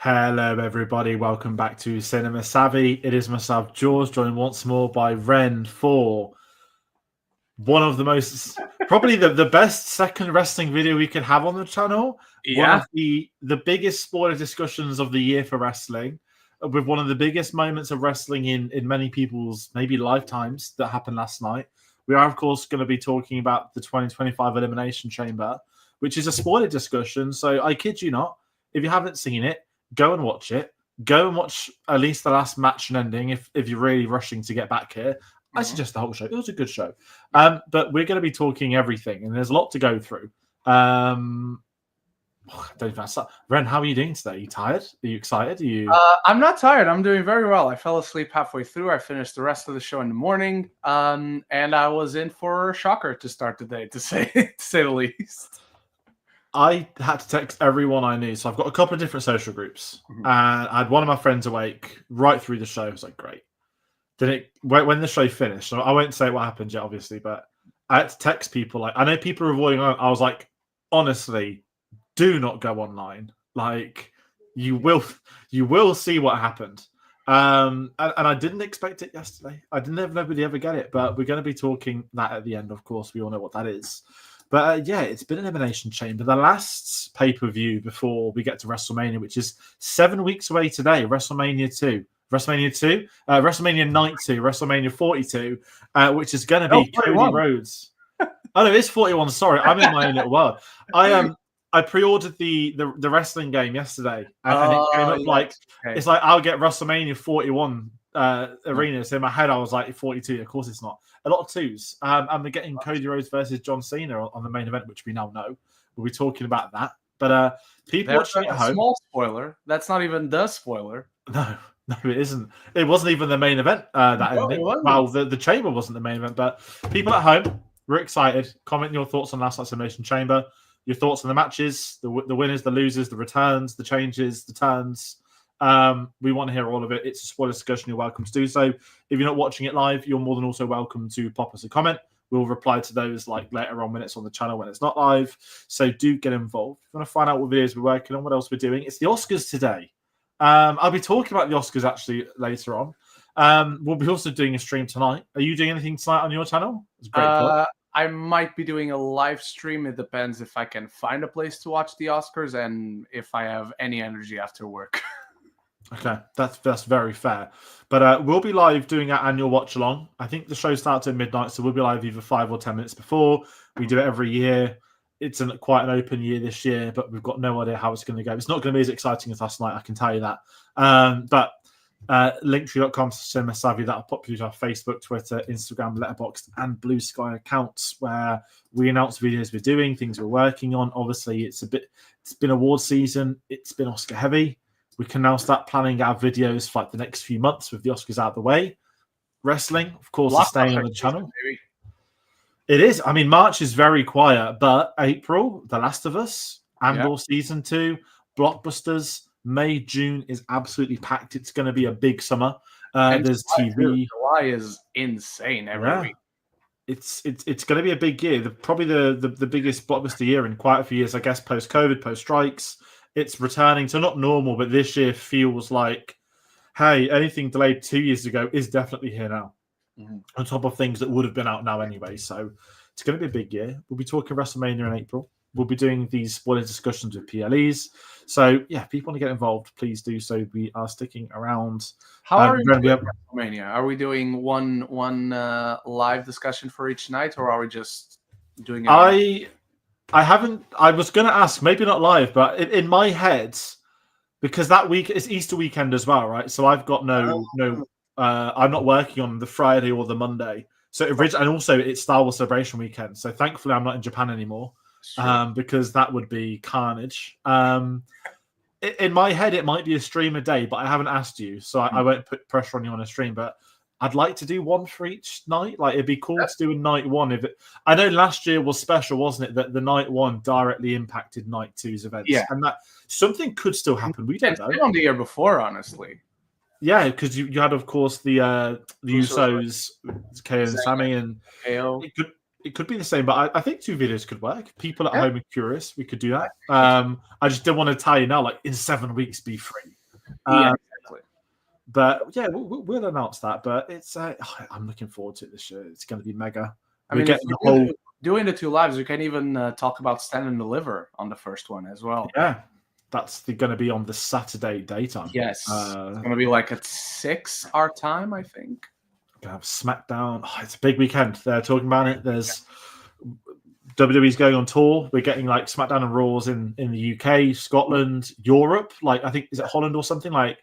Hello, everybody. Welcome back to Cinema Savvy. It is myself, George, joined once more by Ren for one of the most, probably the best second wrestling video we could have on the channel. Yeah. One of the biggest spoiler discussions of the year for wrestling, with one of the biggest moments of wrestling in many people's maybe lifetimes that happened last night. We are, of course, going to be talking about the 2025 Elimination Chamber, which is a spoiler discussion. So I kid you not, if you haven't seen it, go and watch it. Go and watch at least the last match and ending if you're really rushing to get back here. I suggest the whole show. It was a good show. But we're going to be talking everything, and there's a lot to go through. I don't know if Ren, how are you doing today? Are you tired? Are you excited? Are you? I'm not tired. I'm doing very well. I fell asleep halfway through. I finished the rest of the show in the morning, and I was in for a shocker to start the day, to say the least. I had to text everyone I knew. So I've got a couple of different social groups. And I had one of my friends awake right through the show. I was like, great. When the show finished, so I won't say what happened yet, obviously, but I had to text people. Like, I know people are avoiding. I was like, honestly, do not go online. Like, you will see what happened. And I didn't expect it yesterday. I didn't have nobody ever get it, but we're going to be talking that at the end. Of course, we all know what that is. But yeah, it's been an Elimination Chamber. The last pay-per-view before we get to WrestleMania, which is 7 weeks away today, WrestleMania 2. WrestleMania Night 2, WrestleMania 42, which is going to be Cody Rhodes. Oh, no, it is 41. Sorry, I'm in my own little world. I pre-ordered the wrestling game yesterday, and it came up like, it's like, I'll get WrestleMania 41 arena. So in my head, I was like 42. Of course, it's not. A lot of twos. And we're getting Cody Rhodes versus John Cena on the main event, which we now know. We'll be talking about that. But people watching at home. Small spoiler. That's not even the spoiler. No, it isn't. It wasn't even the main event. Well, the chamber wasn't the main event. But people at home, we're excited. Comment your thoughts on last night's Elimination Chamber. Your thoughts on the matches, the winners, the losers, the returns, the changes, the turns. We want to hear all of it. It's a spoiler discussion. You're welcome to do so. If you're not watching it live, you're more than also welcome to pop us a comment. We'll reply to those like later on when it's on the channel, when it's not live. So do get involved. If you want to find out what videos we're working on, what else we're doing, it's the Oscars today. I'll be talking about the Oscars actually later on. We'll be also doing a stream tonight. Are you doing anything tonight on your channel? It's a great plug. I might be doing a live stream. It depends if I can find a place to watch the Oscars and if I have any energy after work. Okay, that's very fair. But we'll be live doing our annual watch along. I think the show starts at midnight, so we'll be live either 5 or 10 minutes before. We do it every year. It's quite an open year this year, but we've got no idea how it's going to go. It's not going to be as exciting as last night, I can tell you that. But linktree.com/cinemasavvy, that'll pop you to our Facebook, Twitter, Instagram, Letterboxd, and Blue Sky accounts where we announce videos we're doing, things we're working on. Obviously, it's been award season, it's been Oscar heavy. We can now start planning our videos for like the next few months with the Oscars out of the way. Wrestling, of course, is staying on the channel. It is. I mean, March is very quiet, but April, The Last of Us, Andor Season 2, blockbusters. May, June is absolutely packed. It's going to be a big summer. There's TV. July is insane every week. It's going to be a big year. Probably the biggest blockbuster year in quite a few years, I guess, post-COVID, post-strikes. It's returning to not normal, but this year feels like, hey, anything delayed 2 years ago is definitely here now. On top of things that would have been out now anyway. So it's going to be a big year. We'll be talking WrestleMania in April. We'll be doing these spoiler discussions with PLEs. So, yeah, if people want to get involved, please do so. We are sticking around. How are we doing WrestleMania? Are we doing one live discussion for each night, or are we just doing it? I haven't. I was going to ask, maybe not live, but in my head, because that week it's Easter weekend as well, right? So I've got no. I'm not working on the Friday or the Monday. So and also it's Star Wars Celebration weekend. So thankfully I'm not in Japan anymore, because that would be carnage. In my head, it might be a stream a day, but I haven't asked you, so I won't put pressure on you on a stream. But I'd like to do one for each night. Like, it'd be cool to do a night one. I know last year was special, wasn't it? That the night one directly impacted night two's events. Yeah. And that something could still happen. We don't know. It's been on the year before, honestly. Yeah, because you had, of course, the Usos, KO and Sammy, and it could be the same, but I think 2 videos could work. People at home are curious. We could do that. I just didn't want to tell you now, like in 7 weeks, be free. Yeah, exactly. But yeah, we'll announce that. But it's I'm looking forward to it this year. It's going to be mega. I mean, if you're doing the 2 lives, you can even talk about Stand and Deliver on the first one as well. Yeah, that's going to be on the Saturday daytime. Yes, it's going to be like at 6 our time, I think. Gonna have SmackDown. Oh, it's a big weekend. They're talking about it. There's WWE's going on tour. We're getting like SmackDown and Raws in the UK, Scotland, Europe. Like I think is it Holland or something? Like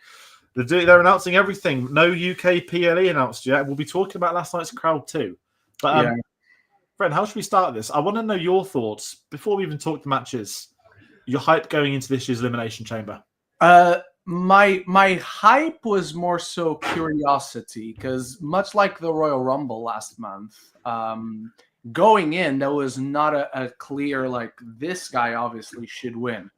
they're announcing everything. No UK PLE announced yet. We'll be talking about last night's crowd too. But Brent, how should we start this? I want to know your thoughts before we even talk the matches. Your hype going into this year's Elimination Chamber. My hype was more so curiosity because much like the Royal Rumble last month, going in, there was not a clear, like, this guy obviously should win.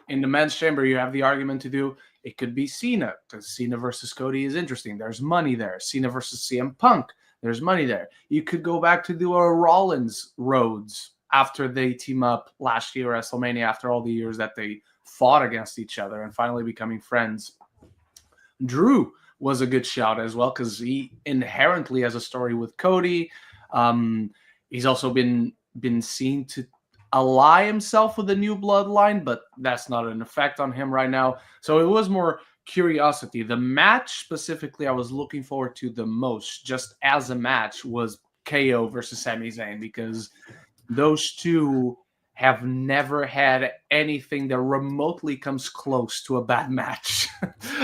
In the men's chamber, you have the argument to do, it could be Cena, because Cena versus Cody is interesting. There's money there. Cena versus CM Punk, there's money there. You could go back to do a Rollins Rhodes after they team up last year at Wrestlemania, after all the years that they fought against each other and finally becoming friends. Drew was a good shout as well because he inherently has a story with Cody. He's also been seen to ally himself with the new bloodline, but that's not an effect on him right now. So it was more curiosity. The match specifically I was looking forward to the most, just as a match, was KO versus Sami Zayn, because those two have never had anything that remotely comes close to a bad match.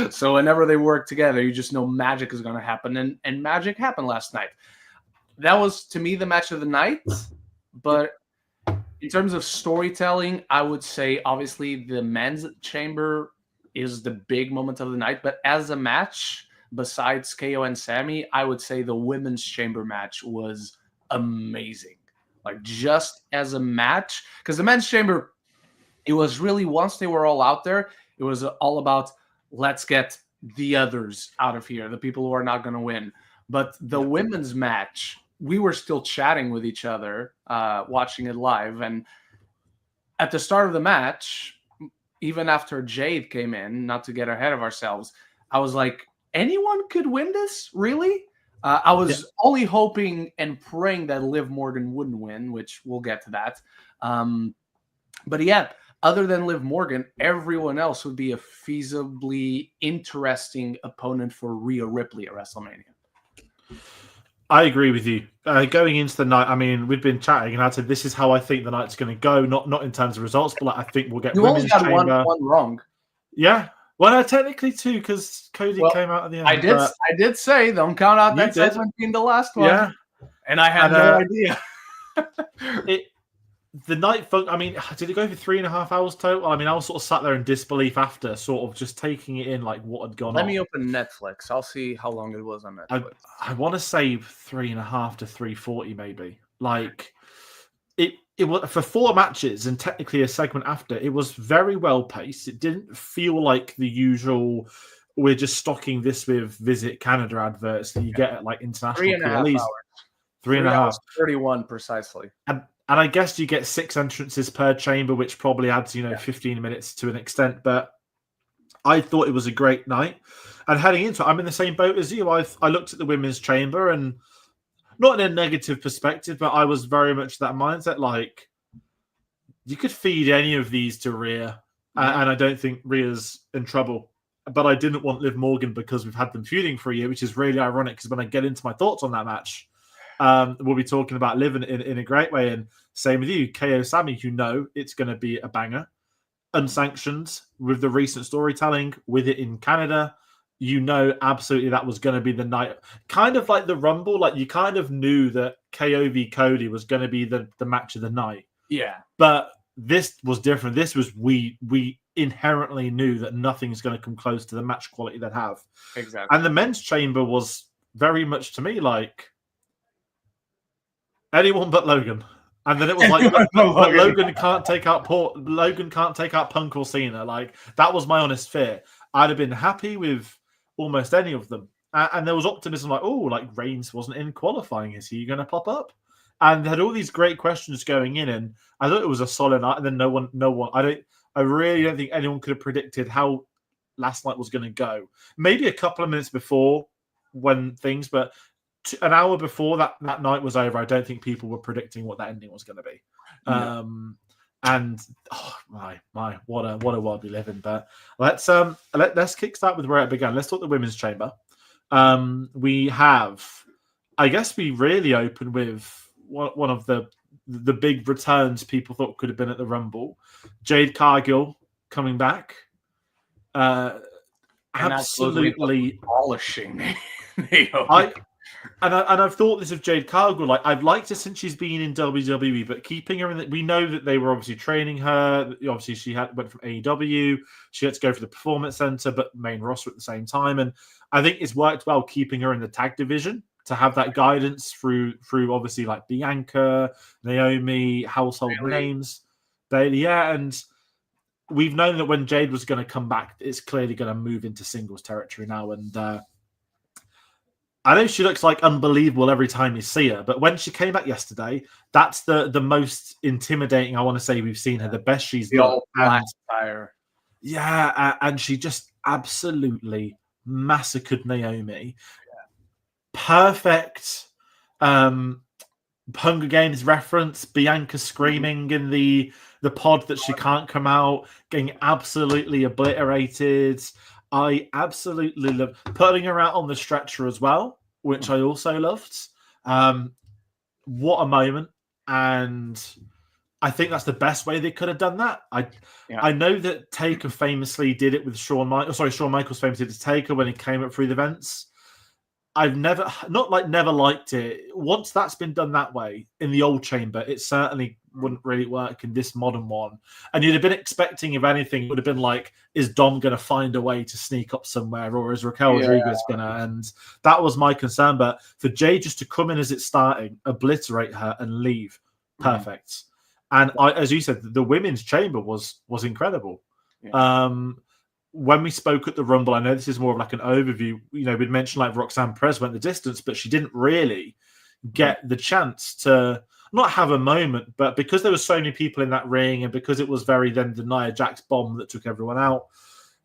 So whenever they work together, you just know magic is going to happen. And magic happened last night. That was, to me, the match of the night. But in terms of storytelling, I would say, obviously, the men's chamber is the big moment of the night. But as a match, besides KO and Sami, I would say the women's chamber match was amazing. Like, just as a match, because the men's chamber, it was really, once they were all out there, it was all about, let's get the others out of here, the people who are not going to win. But the women's match, we were still chatting with each other, watching it live. And at the start of the match, even after Jade came in, not to get ahead of ourselves, I was like, anyone could win this? Really? I was only hoping and praying that Liv Morgan wouldn't win, which we'll get to that. But yeah, other than Liv Morgan, everyone else would be a feasibly interesting opponent for Rhea Ripley at WrestleMania. I agree with you. Going into the night, I mean, we've been chatting, and I said this is how I think the night's going to go. Not in terms of results, but like, I think we'll get. You only got one wrong. Yeah. Well, no, technically two, because Cody came out at the end. I did say don't count out that segment being the last one. Yeah, and I had no idea. The night, I mean, did it go for 3.5 hours total? I mean, I was sort of sat there in disbelief after, sort of just taking it in, like what had gone on. Let me open Netflix. I'll see how long it was on Netflix. I want to say 3.5 to 3:40, maybe. Like it was for 4 matches and technically a segment after. It was very well paced. It didn't feel like the usual. We're just stocking this with Visit Canada adverts that you get at like international 3.5 hours. 3.5. 31 precisely. And I guess you get 6 entrances per chamber, which probably adds 15 minutes to an extent. But I thought it was a great night. And heading into it, I'm in the same boat as you. I looked at the women's chamber and. Not in a negative perspective, but I was very much that mindset. Like, you could feed any of these to Rhea, and I don't think Rhea's in trouble. But I didn't want Liv Morgan because we've had them feuding for a year, which is really ironic because when I get into my thoughts on that match, we'll be talking about Liv in a great way. And same with you, KO Sami, it's going to be a banger. Unsanctioned with the recent storytelling, with it in Canada. Absolutely that was going to be the night. Kind of like the Rumble, like you kind of knew that KO v Cody was going to be the match of the night. Yeah. But this was different. This was, we inherently knew that nothing's going to come close to the match quality they'd have. Exactly. And the men's chamber was very much to me like anyone but Logan. And then it was like, but Logan can't take out Punk or Cena. Like, that was my honest fear. I'd have been happy with almost any of them. And there was optimism like, Reigns wasn't in qualifying. Is he going to pop up? and had all these great questions going in, and I thought it was a solid night. And then no one. I really don't think anyone could have predicted how last night was going to go. Maybe a couple of minutes before but an hour before that night was over, I don't think people were predicting what that ending was going to be. No. And what a world we live in. But let's kickstart with where it began. Let's talk the women's chamber. We have, I guess, we really open with one of the big returns people thought could have been at the Rumble. Jade Cargill coming back. Absolutely polishing. I've thought this of Jade Cargill. Like, I've liked her since she's been in WWE, but keeping her in we know that they were obviously training her. Obviously, she went from AEW. She had to go for the Performance Center, but main roster at the same time. And I think it's worked well keeping her in the tag division to have that guidance through obviously like Bianca, Naomi, household names, Bayley. Yeah, and we've known that when Jade was going to come back, it's clearly going to move into singles territory now. And I know she looks like unbelievable every time you see her, but when she came back yesterday, that's the most intimidating, I want to say, we've seen her. The best she's done. Yeah, and she just absolutely massacred Naomi. Perfect Hunger Games reference. Bianca screaming in the pod that she can't come out, getting absolutely obliterated. I absolutely love putting her out on the stretcher as well, which I also loved. What a moment. And I think that's the best way they could have done that. I know that Taker famously did it with Shawn Michaels famously did it to Taker when he came up through the vents. I've never liked it. Once that's been done that way in the old chamber, it certainly wouldn't really work in this modern one. And you'd have been expecting, if anything, it would have been like, is Dom going to find a way to sneak up somewhere, or is Raquel Rodriguez going to? And that was my concern. But for Jay just to come in as it's starting, obliterate her, and leave, perfect. And as you said, the women's chamber was incredible. When we spoke at the Rumble, I know this is more of like an overview. We'd mentioned like Roxanne Perez went the distance, but she didn't really get the chance to not have a moment. But because there were so many people in that ring, and because it was very then the Nia Jax bomb that took everyone out,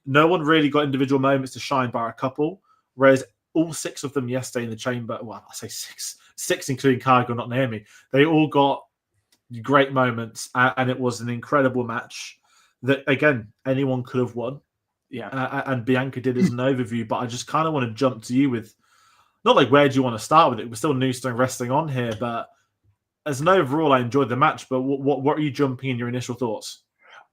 no one really got individual moments to shine, bar a couple. Whereas all six of them yesterday in the chamber, well, I say six including Cargill, not Naomi, they all got great moments, and it was an incredible match that, again, anyone could have won. And Bianca did as an overview, but I just kind of want to jump to you with, not like where do you want to start with it? We're still new starting wrestling on here, but as an overall, I enjoyed the match. But what are you jumping in your initial thoughts?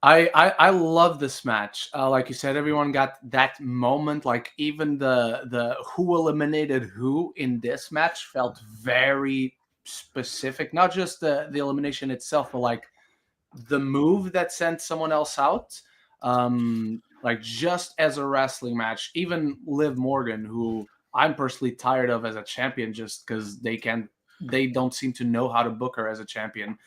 I love this match. Like you said, everyone got that moment. Like even the who eliminated who in this match felt very specific. Not just the elimination itself, but like the move that sent someone else out. Like just as a wrestling match, even Liv Morgan, who I'm personally tired of as a champion, just because they don't seem to know how to book her as a champion.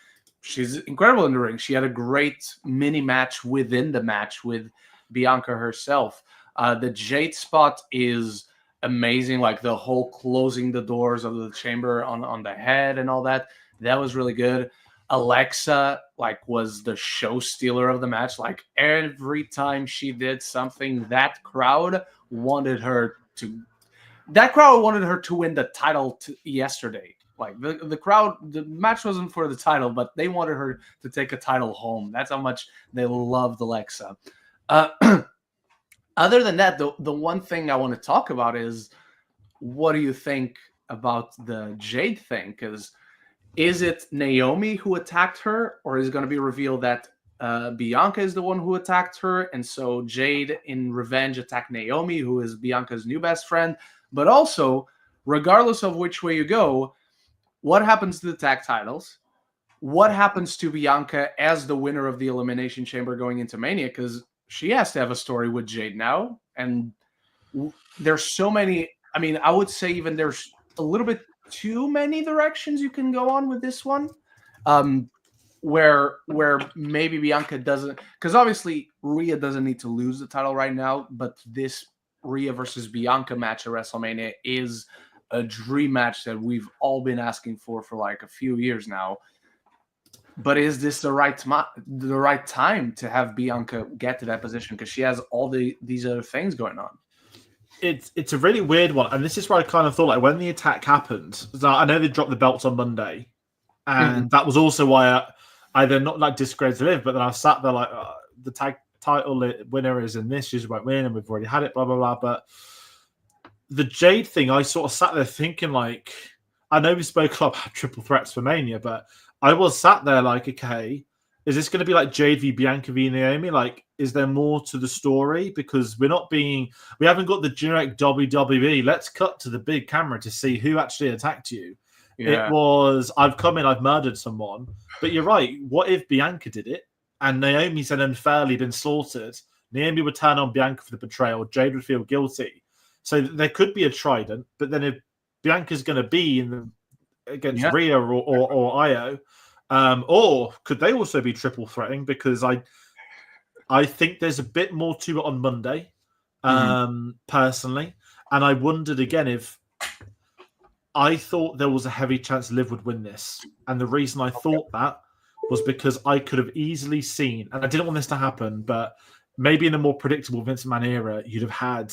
She's incredible in the ring. She had a great mini match within the match with Bianca herself. The Jade spot is amazing. Like the whole closing the doors of the chamber on the head and all that. That was really good. Alexa was the show stealer of the match. Like every time she did something, that crowd wanted her to win the title yesterday. Like the crowd, the match wasn't for the title, but they wanted her to take a title home. That's how much they loved Alexa. Other than that, the one thing I want to talk about is, what do you think about the Jade thing? Because is it Naomi who attacked her, or is it going to be revealed that Bianca is the one who attacked her, and so Jade, in revenge, attacked Naomi, who is Bianca's new best friend? But also, regardless of which way you go, what happens to the tag titles? What happens to Bianca as the winner of the Elimination Chamber going into Mania? Because she has to have a story with Jade now, and there's so many. I mean, I would say even there's a little bit too many directions you can go on with this one, where maybe Bianca doesn't, because obviously Rhea doesn't need to lose the title right now, but this Rhea versus Bianca match at WrestleMania is a dream match that we've all been asking for like a few years now. But is this the right time to have Bianca get to that position? Because she has all these other things going on. It's a really weird one, and this is where I kind of thought, like, when the attack happened. So I know they dropped the belts on Monday, and that was also why I then not like disgraced Liv, but then I sat there like the tag title winner is in this, she won't win, and we've already had it, blah blah blah. But the Jade thing, I sort of sat there thinking, like, I know we spoke a lot about triple threats for Mania, but I was sat there like, okay, is this going to be like Jade v Bianca v Naomi? Like, is there more to the story? Because we haven't got the generic WWE. Let's cut to the big camera to see who actually attacked you. Yeah. It was, I've come in, I've murdered someone. But you're right. What if Bianca did it and Naomi's had unfairly been slaughtered? Naomi would turn on Bianca for the betrayal. Jade would feel guilty. So there could be a trident. But then if Bianca's going to be against Rhea or Io, or could they also be triple threatening? Because I think there's a bit more to it on Monday, personally. And I wondered again if I thought there was a heavy chance Liv would win this. And the reason I thought that was because I could have easily seen, and I didn't want this to happen, but maybe in a more predictable Vince McMahon era, you'd have had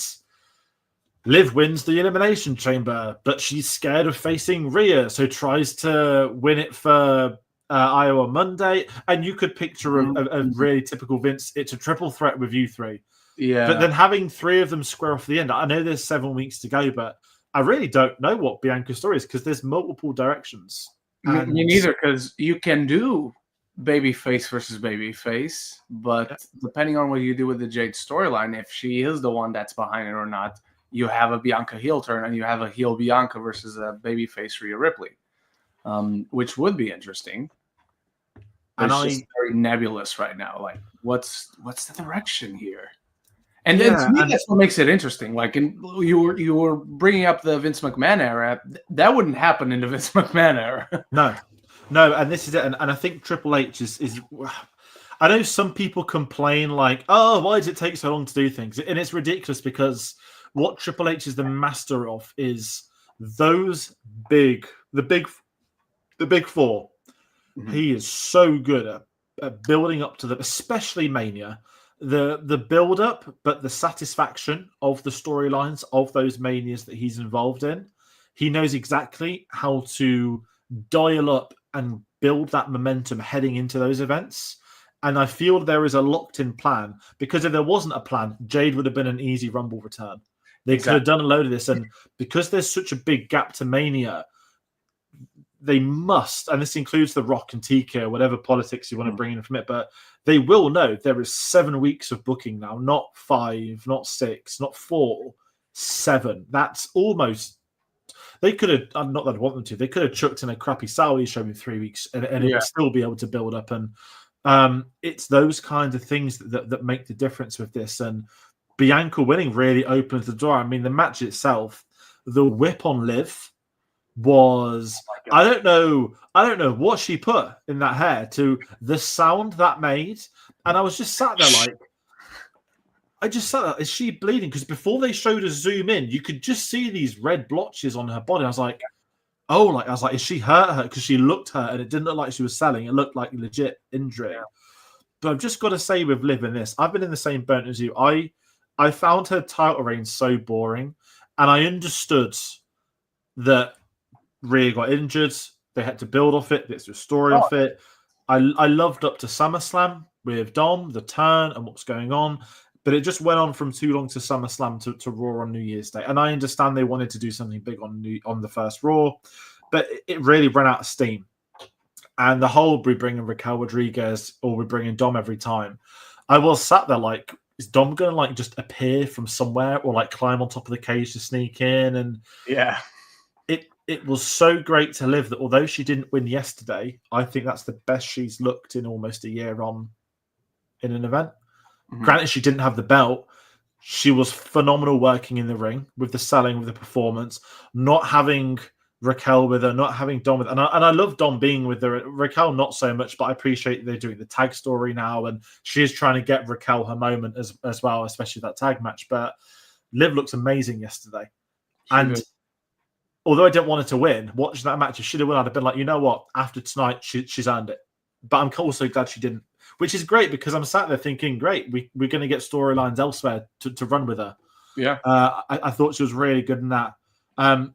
Liv wins the Elimination Chamber, but she's scared of facing Rhea, so tries to win it for Iowa Monday. And you could picture a really typical Vince, it's a triple threat with you three. Yeah. But then having three of them square off the end, I know there's 7 weeks to go, but I really don't know what Bianca's story is because there's multiple directions. Me neither, because you can do babyface versus babyface, but depending on what you do with the Jade storyline, if she is the one that's behind it or not, you have a Bianca heel turn and you have a heel Bianca versus a babyface Rhea Ripley, which would be interesting. And it's just very nebulous right now. Like, what's the direction here? And then to me, that's what makes it interesting. Like, you were bringing up the Vince McMahon era. That wouldn't happen in the Vince McMahon era. No, and this is it. And I think Triple H is. I know some people complain like, "Oh, why does it take so long to do things?" And it's ridiculous because what Triple H is the master of is those the big four. Mm-hmm. He is so good at building up to them, especially Mania. The build up, but the satisfaction of the storylines of those Manias that he's involved in. He knows exactly how to dial up and build that momentum heading into those events. And I feel there is a locked-in plan, because if there wasn't a plan, Jade would have been an easy Rumble return. They could have done a load of this. And because there's such a big gap to Mania, they must, and this includes The Rock and TK, whatever politics you want to bring in from it, but they will know there is 7 weeks of booking now, not 5, not 6, not 4, 7. That's almost, they could have, not that I want them to, they could have chucked in a crappy Saudi show in 3 weeks and it would still be able to build up. And it's those kinds of things that make the difference with this. And Bianca winning really opens the door. I mean, the match itself, the whip on Liv was, I don't know what she put in that hair to the sound that made. And I was just sat there like, is she bleeding? Because before they showed a zoom in, you could just see these red blotches on her body. I was like, is she hurt? Because she looked hurt and it didn't look like she was selling. It looked like legit injury. Yeah. But I've just got to say with Liv in this, I've been in the same boat as you. I found her title reign so boring, and I understood that Rhea got injured. They had to build off it. There's a story off it. I loved up to SummerSlam with Dom, the turn, and what's going on. But it just went on from too long to SummerSlam to Raw on New Year's Day. And I understand they wanted to do something big on the first Raw, but it really ran out of steam. And the whole we bringing Raquel Rodriguez or we're bringing Dom every time. I was sat there like, is Dom going to like just appear from somewhere or like climb on top of the cage to sneak in? And it was so great to Liv that although she didn't win yesterday, I think that's the best she's looked in almost a year on in an event. Mm-hmm. Granted, she didn't have the belt. She was phenomenal working in the ring with the selling, with the performance, not having Raquel with her, not having Dom with her. And I love Dom being with her. Raquel, not so much, but I appreciate they're doing the tag story now. And she is trying to get Raquel her moment as well, especially that tag match. But Liv looks amazing yesterday. And although I didn't want her to win, watching that match, if she'd have won, I'd have been like, you know what? After tonight, she's earned it. But I'm also glad she didn't, which is great because I'm sat there thinking, great, we're going to get storylines elsewhere to run with her. Yeah. I thought she was really good in that.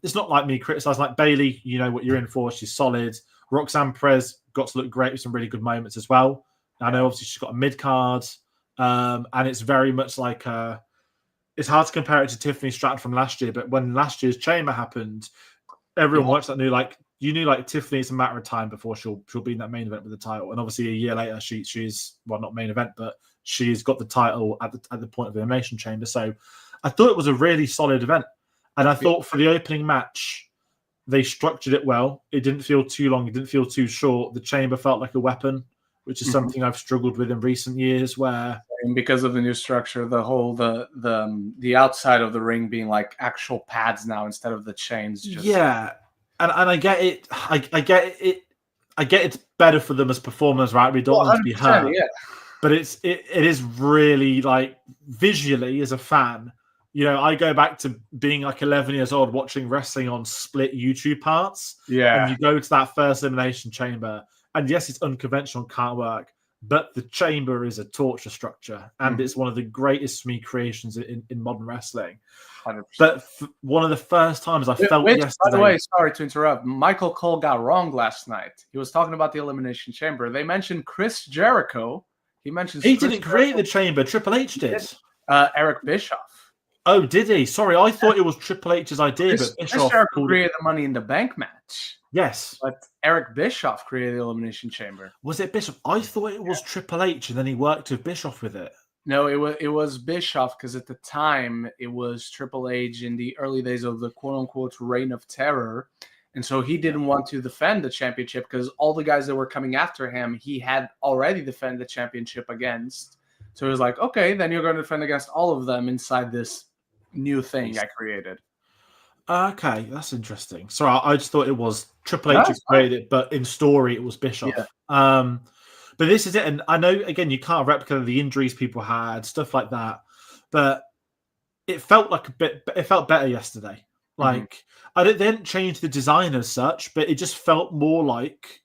It's not like me criticizing like Bailey, you know what you're in for. She's solid. Roxanne Perez got to look great with some really good moments as well. I know obviously she's got a mid card, and it's very much like it's hard to compare it to Tiffany Stratton from last year, but when last year's Chamber happened, everyone watched that knew Tiffany's a matter of time before she'll be in that main event with the title. And obviously a year later she's not main event, but she's got the title at the point of the Elimination Chamber. So I thought it was a really solid event. And I thought for the opening match, they structured it well. It didn't feel too long. It didn't feel too short. The Chamber felt like a weapon, which is something I've struggled with in recent years. Where and because of the new structure, the whole the outside of the ring being like actual pads now instead of the chains. Yeah, and I get it. I get it. I get it's better for them as performers, right? We don't want to be hurt. Yeah. But it is really like visually as a fan. You know, I go back to being like 11 years old watching wrestling on split YouTube parts. Yeah. And you go to that first Elimination Chamber, and yes, it's unconventional, can't work, but the Chamber is a torture structure, and it's one of the greatest me creations in modern wrestling. 100%. But one of the first times I felt yesterday. By the way, sorry to interrupt. Michael Cole got wrong last night. He was talking about the Elimination Chamber. They mentioned Chris Jericho. He didn't create the Chamber. Triple H did. Eric Bischoff. Oh, did he? Sorry, I thought it was Triple H's idea, but Bischoff created the Money in the Bank match. Yes. But Eric Bischoff created the Elimination Chamber. Was it Bischoff? I thought it was Triple H, and then he worked with Bischoff with it. No, it was Bischoff, because at the time, it was Triple H in the early days of the quote-unquote Reign of Terror. And so he didn't want to defend the championship because all the guys that were coming after him, he had already defended the championship against. So he was like, okay, then you're going to defend against all of them inside this new thing I created. Okay, that's interesting. Sorry, I just thought it was Triple H who created it, but in story it was Bischoff. Yeah. But this is it, and I know again you can't replicate the injuries people had, stuff like that. But it felt like it felt better yesterday. Like they didn't change the design as such, but it just felt more like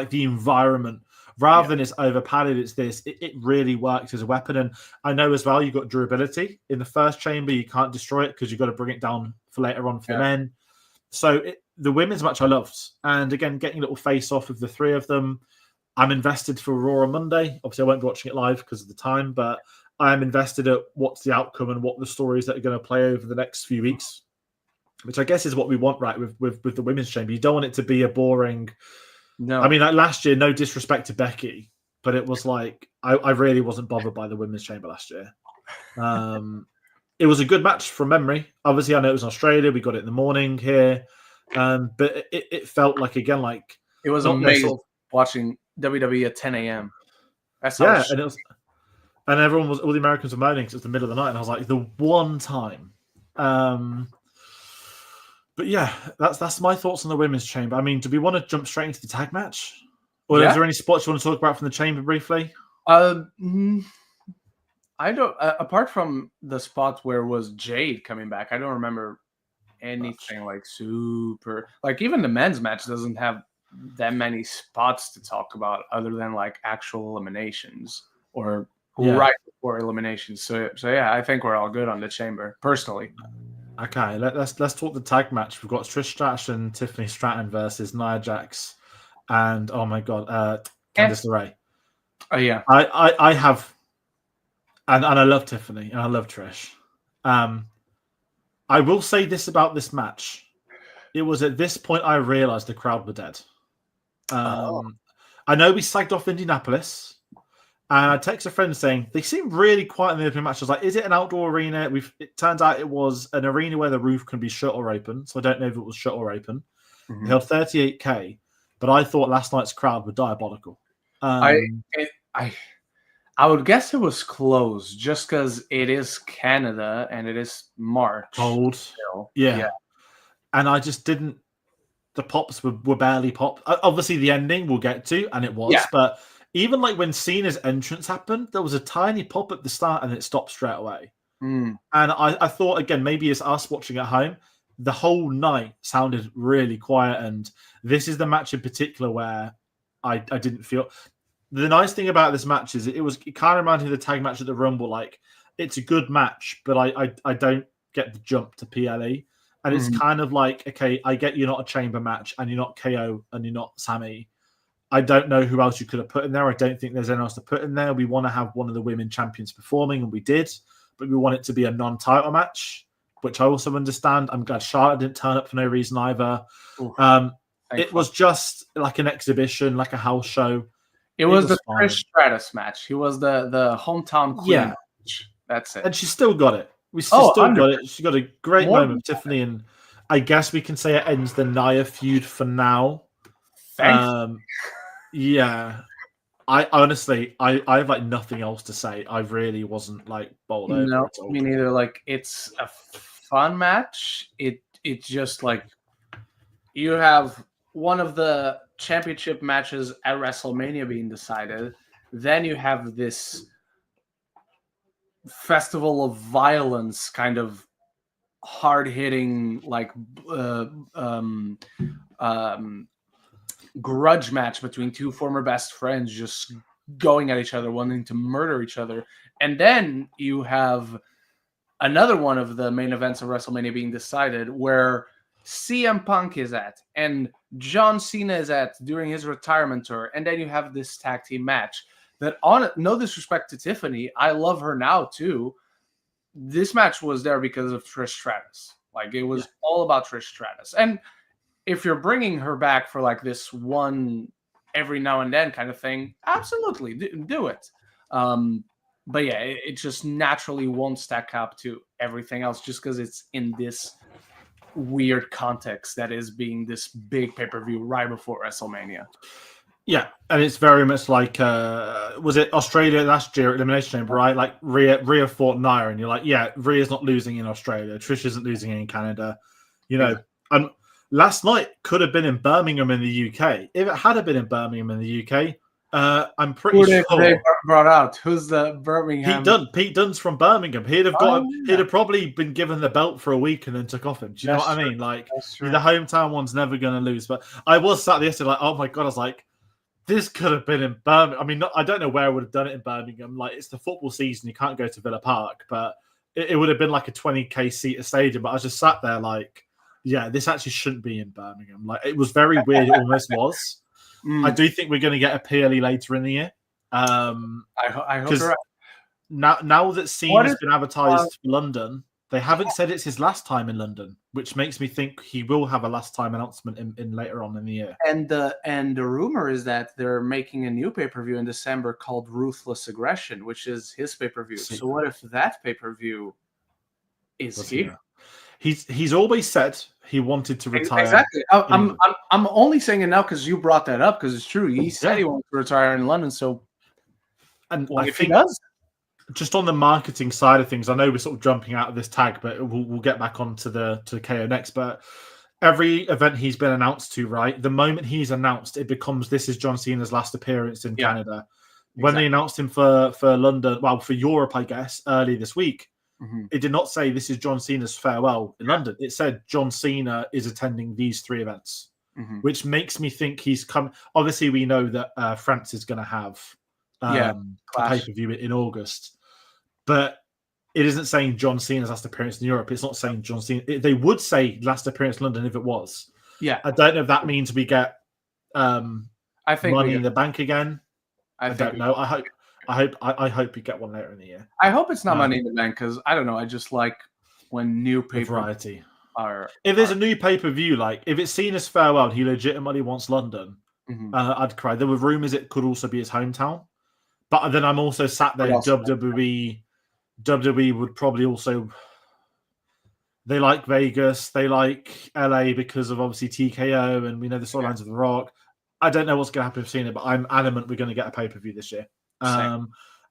the environment. Rather than it's over-padded, it's this. It really works as a weapon. And I know as well you've got durability. In the first chamber, you can't destroy it because you've got to bring it down for later on for the men. So the women's match I loved. And again, getting a little face-off of the three of them. I'm invested for Raw on Monday. Obviously, I won't be watching it live because of the time, but I'm invested at what's the outcome and what the stories that are going to play over the next few weeks, which I guess is what we want, right, with the women's chamber. You don't want it to be a boring... No, I mean, like last year, no disrespect to Becky, but it was like I really wasn't bothered by the women's chamber last year. It was a good match from memory. Obviously, I know it was Australia. We got it in the morning here, but it felt like again like it was amazing watching WWE at 10 a.m. And it was, and everyone all the Americans were moaning because it was the middle of the night, and I was like, the one time. But yeah, that's my thoughts on the women's chamber. I mean, do we want to jump straight into the tag match? Or is there any spots you want to talk about from the chamber briefly? I don't. Apart from the spots where was Jade coming back, I don't remember anything like super. Like even the men's match doesn't have that many spots to talk about, other than like actual eliminations or right before eliminations. So yeah, I think we're all good on the chamber personally. Okay, let's talk the tag match. We've got Trish Stratus and Tiffany Stratton versus Nia Jax and oh my god, Candice LeRae. Oh yeah, I have, and I love Tiffany and I love Trish. I will say this about this match: it was at this point I realized the crowd were dead. I know we slagged off Indianapolis. And I text a friend saying they seem really quiet in the opening match. I was like, "Is it an outdoor arena?" It turns out it was an arena where the roof can be shut or open. So I don't know if it was shut or open. They held 38K, but I thought last night's crowd were diabolical. I would guess it was closed just because it is Canada and it is March. Cold, yeah. And I just didn't. The pops were barely pop. Obviously, the ending we'll get to, and it was, but. Even like when Cena's entrance happened, there was a tiny pop at the start and it stopped straight away. And I thought, again, maybe it's us watching at home. the whole night sounded really quiet. And this is the match in particular where I didn't feel. The nice thing about this match is it kind of reminded me of the tag match at the Rumble. Like, it's a good match, but I don't get the jump to PLE. And it's kind of like, okay, I get you're not a chamber match and you're not KO and you're not Sammy. I don't know who else you could have put in there. I don't think there's anyone else to put in there. We want to have one of the women champions performing, and we did, but we want it to be a non-title match, which I also understand. I'm glad Charlotte didn't turn up for no reason either. It was just like an exhibition, like a house show. It was the Trish Stratus match. He was the hometown queen match. That's it. And she still got it. She still got it. She got a great moment with Tiffany, and I guess we can say it ends the Nia feud for now. Thanks. Yeah. I honestly, I have like nothing else to say. I really wasn't like bowled over. No, me neither. Like, it's a fun match. It's just like you have one of the championship matches at WrestleMania being decided. Then you have this festival of violence, kind of hard-hitting, like grudge match between two former best friends just going at each other, wanting to murder each other. And then you have another one of the main events of WrestleMania being decided where CM Punk is at and John Cena is at during his retirement tour. And then you have this tag team match that, on no disrespect to Tiffany, I love her now too. This match was there because of Trish Stratus. Like, it was all about Trish Stratus. And if you're bringing her back for like this one every now and then kind of thing, absolutely do it. But yeah, it just naturally won't stack up to everything else just because it's in this weird context that is being this big pay-per-view right before WrestleMania. Yeah, and it's very much like, was it Australia last year at Elimination Chamber, right? Like Rhea fought Nia, and you're like, yeah, Rhea's not losing in Australia. Trish isn't losing in Canada. You know, last night could have been in Birmingham in the UK. If it had been in Birmingham in the UK, I'm pretty sure they brought out. Who's the Birmingham? Pete Dunne's from Birmingham. He'd have probably been given the belt for a week and then took off him. Do you know what I mean? Like, the hometown one's never going to lose. But I was sat there yesterday like, oh my God, I was like, this could have been in Birmingham. I mean, I don't know where I would have done it in Birmingham. Like, it's the football season. You can't go to Villa Park. But it would have been like a 20K seat stadium. But I just sat there like, yeah, this actually shouldn't be in Birmingham. Like, it was very weird. It almost was. I do think we're going to get a PLE later in the year. I hope you're right. Now that Cena's been advertised for London, they haven't said it's his last time in London, which makes me think he will have a last time announcement in later on in the year. And the rumor is that they're making a new pay-per-view in December called Ruthless Aggression, which is his pay-per-view. So what if that pay-per-view is here? He's always said he wanted to retire. Exactly. I'm only saying it now because you brought that up, because it's true. He said he wanted to retire in London. So, and I think he does. Just on the marketing side of things, I know we're sort of jumping out of this tag, but we'll get back onto to KO next. But every event he's been announced to, right? The moment he's announced, it becomes this is John Cena's last appearance in Canada. When they announced him for London, well, for Europe, I guess, early this week, it did not say this is John Cena's farewell in London. It said John Cena is attending these 3 events, which makes me think he's come. Obviously, we know that France is going to have a pay-per-view in August. But it isn't saying John Cena's last appearance in Europe. It's not saying John Cena. They would say last appearance in London if it was. Yeah. I don't know if that means we get I think money in the bank again. I don't know. I hope we get one later in the year. I hope it's not money in the bank, because I don't know. I just like when new variety are. If there's a new pay-per-view, like if it's Cena's farewell, he legitimately wants London. I'd cry. There were rumors it could also be his hometown, but then I'm also sat there. WWE would probably also. They like Vegas. They like LA because of obviously TKO, and we know the storylines of The Rock. I don't know what's going to happen with Cena, but I'm adamant we're going to get a pay-per-view this year. I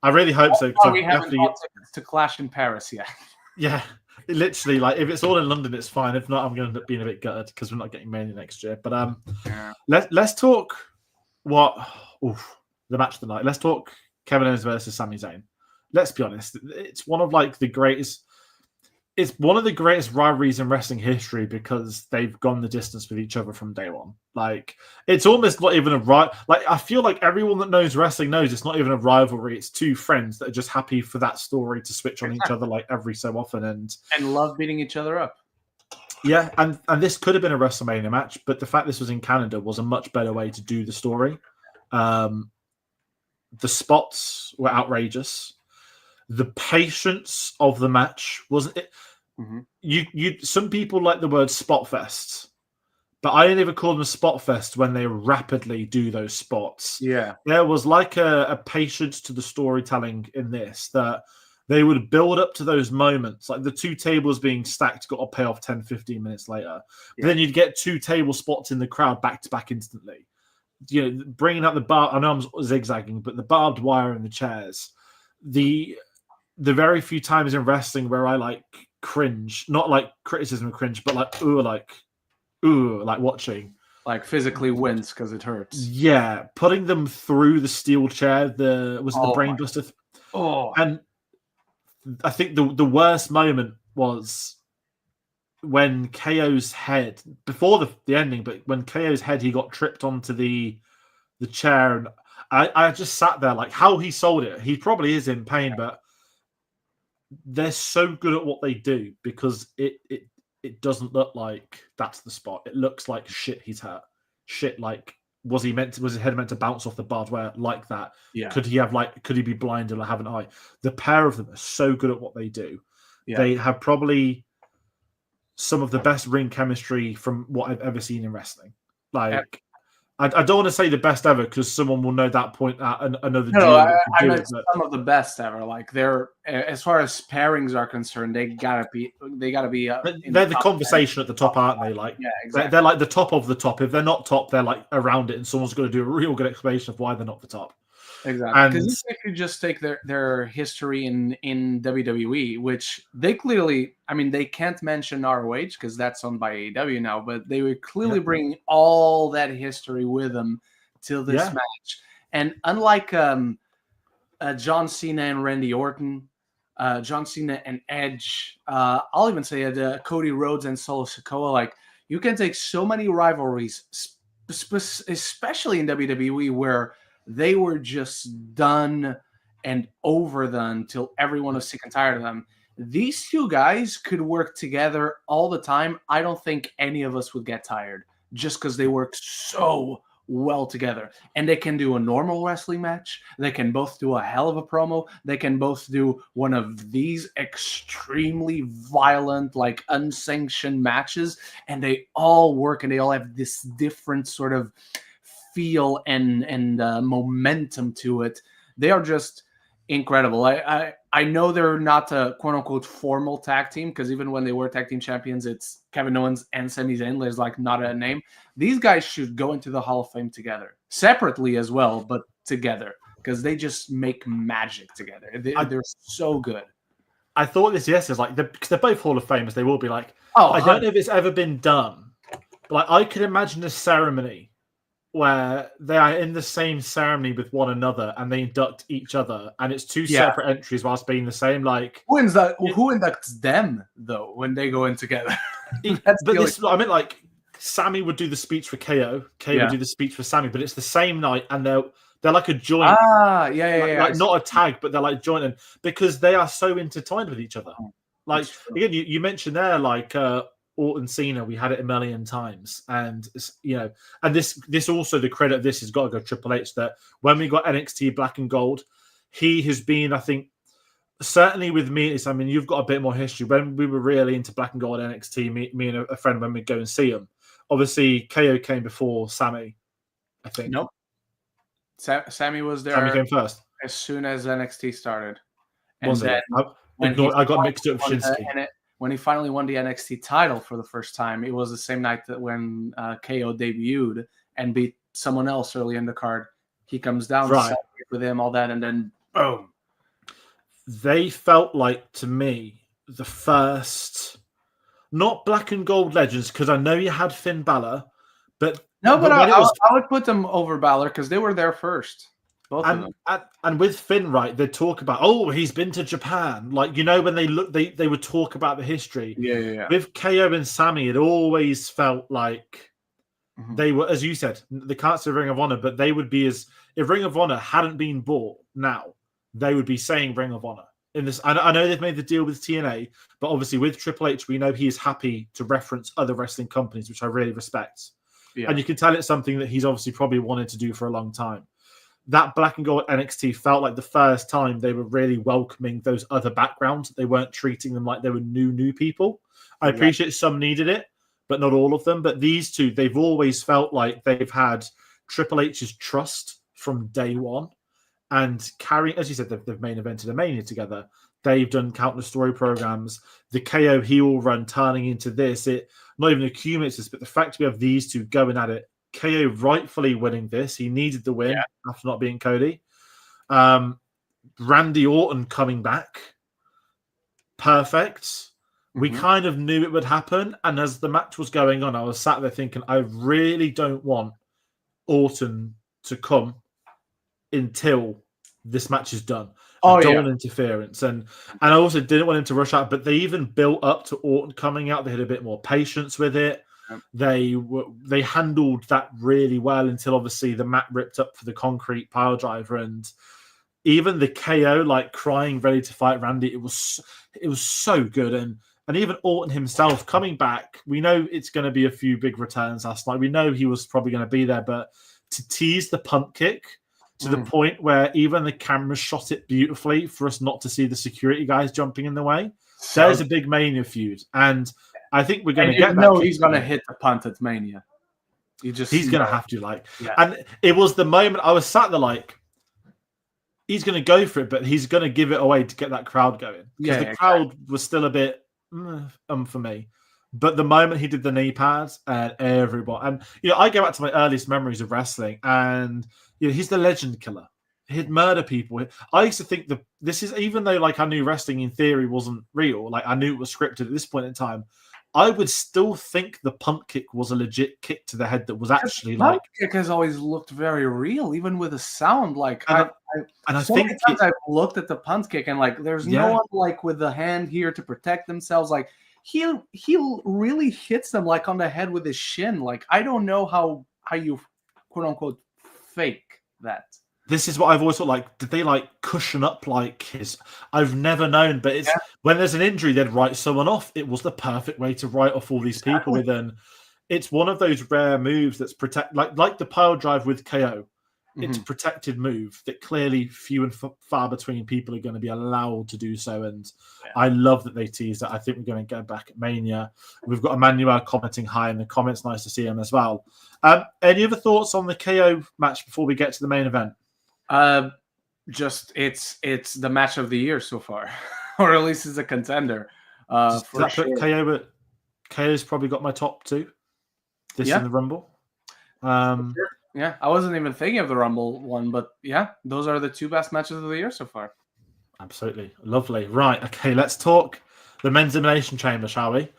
really hope so. We haven't got tickets to Clash in Paris yet. Yeah, literally. Like, if it's all in London, it's fine. If not, I'm going to end up being a bit gutted because we're not getting Mania next year. But let's talk the match of the night. Let's talk Kevin Owens versus Sami Zayn. Let's be honest. It's one of like the greatest. it's one of the greatest rivalries in wrestling history because they've gone the distance with each other from day one. Like, it's almost not even a like, I feel like everyone that knows wrestling knows it's not even a rivalry. It's two friends that are just happy for that story to switch on each other like every so often and love beating each other up. Yeah, and this could have been a WrestleMania match, but the fact this was in Canada was a much better way to do the story. The spots were outrageous. The patience of the match wasn't it. You some people like the word spot fest, but I only ever call them a spot fest when they rapidly do those spots. Yeah, there was like a patience to the storytelling in this that they would build up to those moments, like the two tables being stacked got to pay off 10 15 minutes later. Yeah. Then you'd get two table spots in the crowd back to back instantly. You know, bringing out the bar. I know I'm zigzagging, but the barbed wire and the chairs, the very few times in wrestling where I like cringe, not like criticism of cringe, but like like watching, like physically wince because it hurts. Yeah, putting them through the steel chair, the brainbuster. And I think the worst moment was when KO's head, before the ending, but when KO's head, he got tripped onto the chair, and I just sat there like, how he sold it. He probably is in pain, but they're so good at what they do because it doesn't look like that's the spot. It looks like shit he's hurt. Shit, like was his head meant to bounce off the barbed wire like that? Yeah. Could he be blind or have an eye? The pair of them are so good at what they do. Yeah. They have probably some of the best ring chemistry from what I've ever seen in wrestling. Like, I don't want to say the best ever because someone will know that point at another. No, I meant some of the best ever. Like, they're, as far as pairings are concerned, they gotta be. They're the conversation at the top, aren't they? Like, yeah, exactly. They're like the top of the top. If they're not top, they're like around it, and someone's going to do a real good explanation of why they're not the top. Exactly. Because if you just take their history in WWE, which they clearly, I mean, they can't mention ROH because that's owned by AEW now, but they would clearly bring all that history with them till this match. And unlike John Cena and Randy Orton, John Cena and Edge, I'll even say Cody Rhodes and Solo Sikoa, like, you can take so many rivalries, especially in WWE, where they were just done and overdone till everyone was sick and tired of them. These two guys could work together all the time. I don't think any of us would get tired just because they work so well together. And they can do a normal wrestling match. They can both do a hell of a promo. They can both do one of these extremely violent, like unsanctioned matches. And they all work and they all have this different sort of feel and momentum to it. They are just incredible. I know they're not a quote unquote formal tag team because even when they were tag team champions, it's Kevin Owens and Sami Zayn. There's like not a name. These guys should go into the Hall of Fame together, separately as well, but together because they just make magic together. They're so good. I thought this yesterday, like because they're both Hall of Famers. They will be like, I don't know if it's ever been done, but like I could imagine a ceremony where they are in the same ceremony with one another and they induct each other, and it's two separate entries whilst being the same. Like, who inducts them though when they go in together? I mean, like, Sammy would do the speech for KO, would do the speech for Sammy, but it's the same night, and they're like a joint. Like not a tag, but they're like joined, because they are so intertwined with each other. Like, again, you mentioned there, like, Orton Cena, we had it a million times, and and this also, the credit of this has got to go Triple H, that when we got NXT Black and Gold, he has been, I think, certainly with me, I mean, you've got a bit more history. When we were really into Black and Gold NXT, me and a friend, when we'd go and see them, obviously KO came before Sammy, I think. Nope. Sammy was there. Sammy came first as soon as NXT started. And was it? I got mixed up with Shinsuke. When he finally won the NXT title for the first time, it was the same night that when KO debuted and beat someone else early in the card. He comes down with him, all that, and then boom. They felt like, to me, the first, not Black and Gold Legends, because I know you had Finn Balor, but I would put them over Balor because they were there first. Both of them. And with Finn, right, they'd talk about, oh, he's been to Japan. Like, when they would talk about the history. Yeah. With KO and Sammy, it always felt like they were, as you said, they can't say Ring of Honor, but they would be if Ring of Honor hadn't been bought now, they would be saying Ring of Honor. In this, I know they've made the deal with TNA, but obviously with Triple H, we know he is happy to reference other wrestling companies, which I really respect. Yeah. And you can tell it's something that he's obviously probably wanted to do for a long time. That Black and Gold NXT felt like the first time they were really welcoming those other backgrounds. They weren't treating them like they were new people. I appreciate some needed it, but not all of them. But these two, they've always felt like they've had Triple H's trust from day one. And carrying, as you said, they've main evented a Mania together. They've done countless story programs. The KO heel run turning into this, it not even accumulates this, but the fact we have these two going at it, KO rightfully winning this. He needed the win after not being Cody. Randy Orton coming back. Perfect. Mm-hmm. We kind of knew it would happen. And as the match was going on, I was sat there thinking, I really don't want Orton to come until this match is done. I don't want interference. And I also didn't want him to rush out, but they even built up to Orton coming out. They had a bit more patience with it. They handled that really well until obviously the mat ripped up for the concrete pile driver, and even the KO like crying ready to fight Randy. It was so good, and even Orton himself coming back. We know it's going to be a few big returns last night. We know he was probably going to be there, but to tease the punt kick to the point where even the camera shot it beautifully for us not to see the security guys jumping in the way. There's a big Mania feud, and I think we're going to get that. No, he's going to hit the punt at Mania. He's going to have to and it was the moment I was sat there like, he's going to go for it, but he's going to give it away to get that crowd going. Because the crowd was still a bit for me. But the moment he did the knee pads and everybody, and I go back to my earliest memories of wrestling, and he's the legend killer. He'd murder people. I used to think this is, even though I knew wrestling in theory wasn't real, I knew it was scripted at this point in time, I would still think the punt kick was a legit kick to the head that was actually punt kick has always looked very real, even with the sound. I think sometimes I've looked at the punt kick and there's no one with the hand here to protect themselves. He really hits them on the head with his shin. I don't know how you quote unquote fake that. This is what I've always thought. Did they cushion up his? I've never known, but it's when there's an injury, they'd write someone off. It was the perfect way to write off all these people with it's one of those rare moves that's like the pile drive with KO. It's a protected move that clearly few and far between people are going to be allowed to do so. And I love that they teased it. I think we're going to go back at Mania. We've got Emmanuel commenting hi in the comments. Nice to see him as well. Any other thoughts on the KO match before we get to the main event? Just it's the match of the year so far, or at least it's a contender. For sure. KO's probably got my top two. This in the Rumble. Yeah, I wasn't even thinking of the Rumble one, but those are the two best matches of the year so far. Absolutely. Lovely. Right. Okay, let's talk the men's elimination chamber, shall we?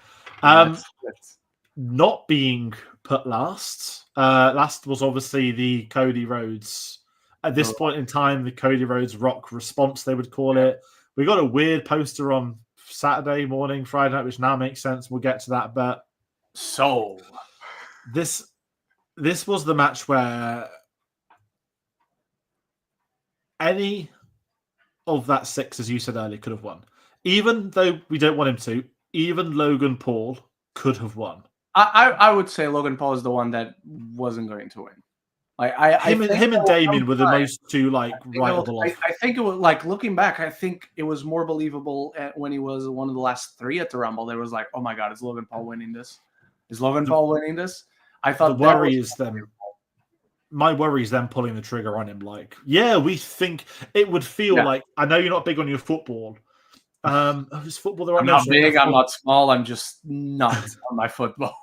Not being put last. Last was obviously the Cody Rhodes. At this point in time, the Cody Rhodes Rock response, they would call it. We got a weird poster on Saturday morning, Friday night, which now makes sense. We'll get to that. But this was the match where any of that six, as you said earlier, could have won. Even though we don't want him to, even Logan Paul could have won. I would say Logan Paul is the one that wasn't going to win. Him and Damien were the most two writable. I think it was looking back. I think it was more believable when he was one of the last three at the Rumble. There was oh my god, is Logan Paul winning this? Is Logan Paul winning this? I thought the worry is them. My worry is them pulling the trigger on him. We think it would feel like. I know you're not big on your football. Is football the right? I'm not big. I'm not small. I'm just not on my football.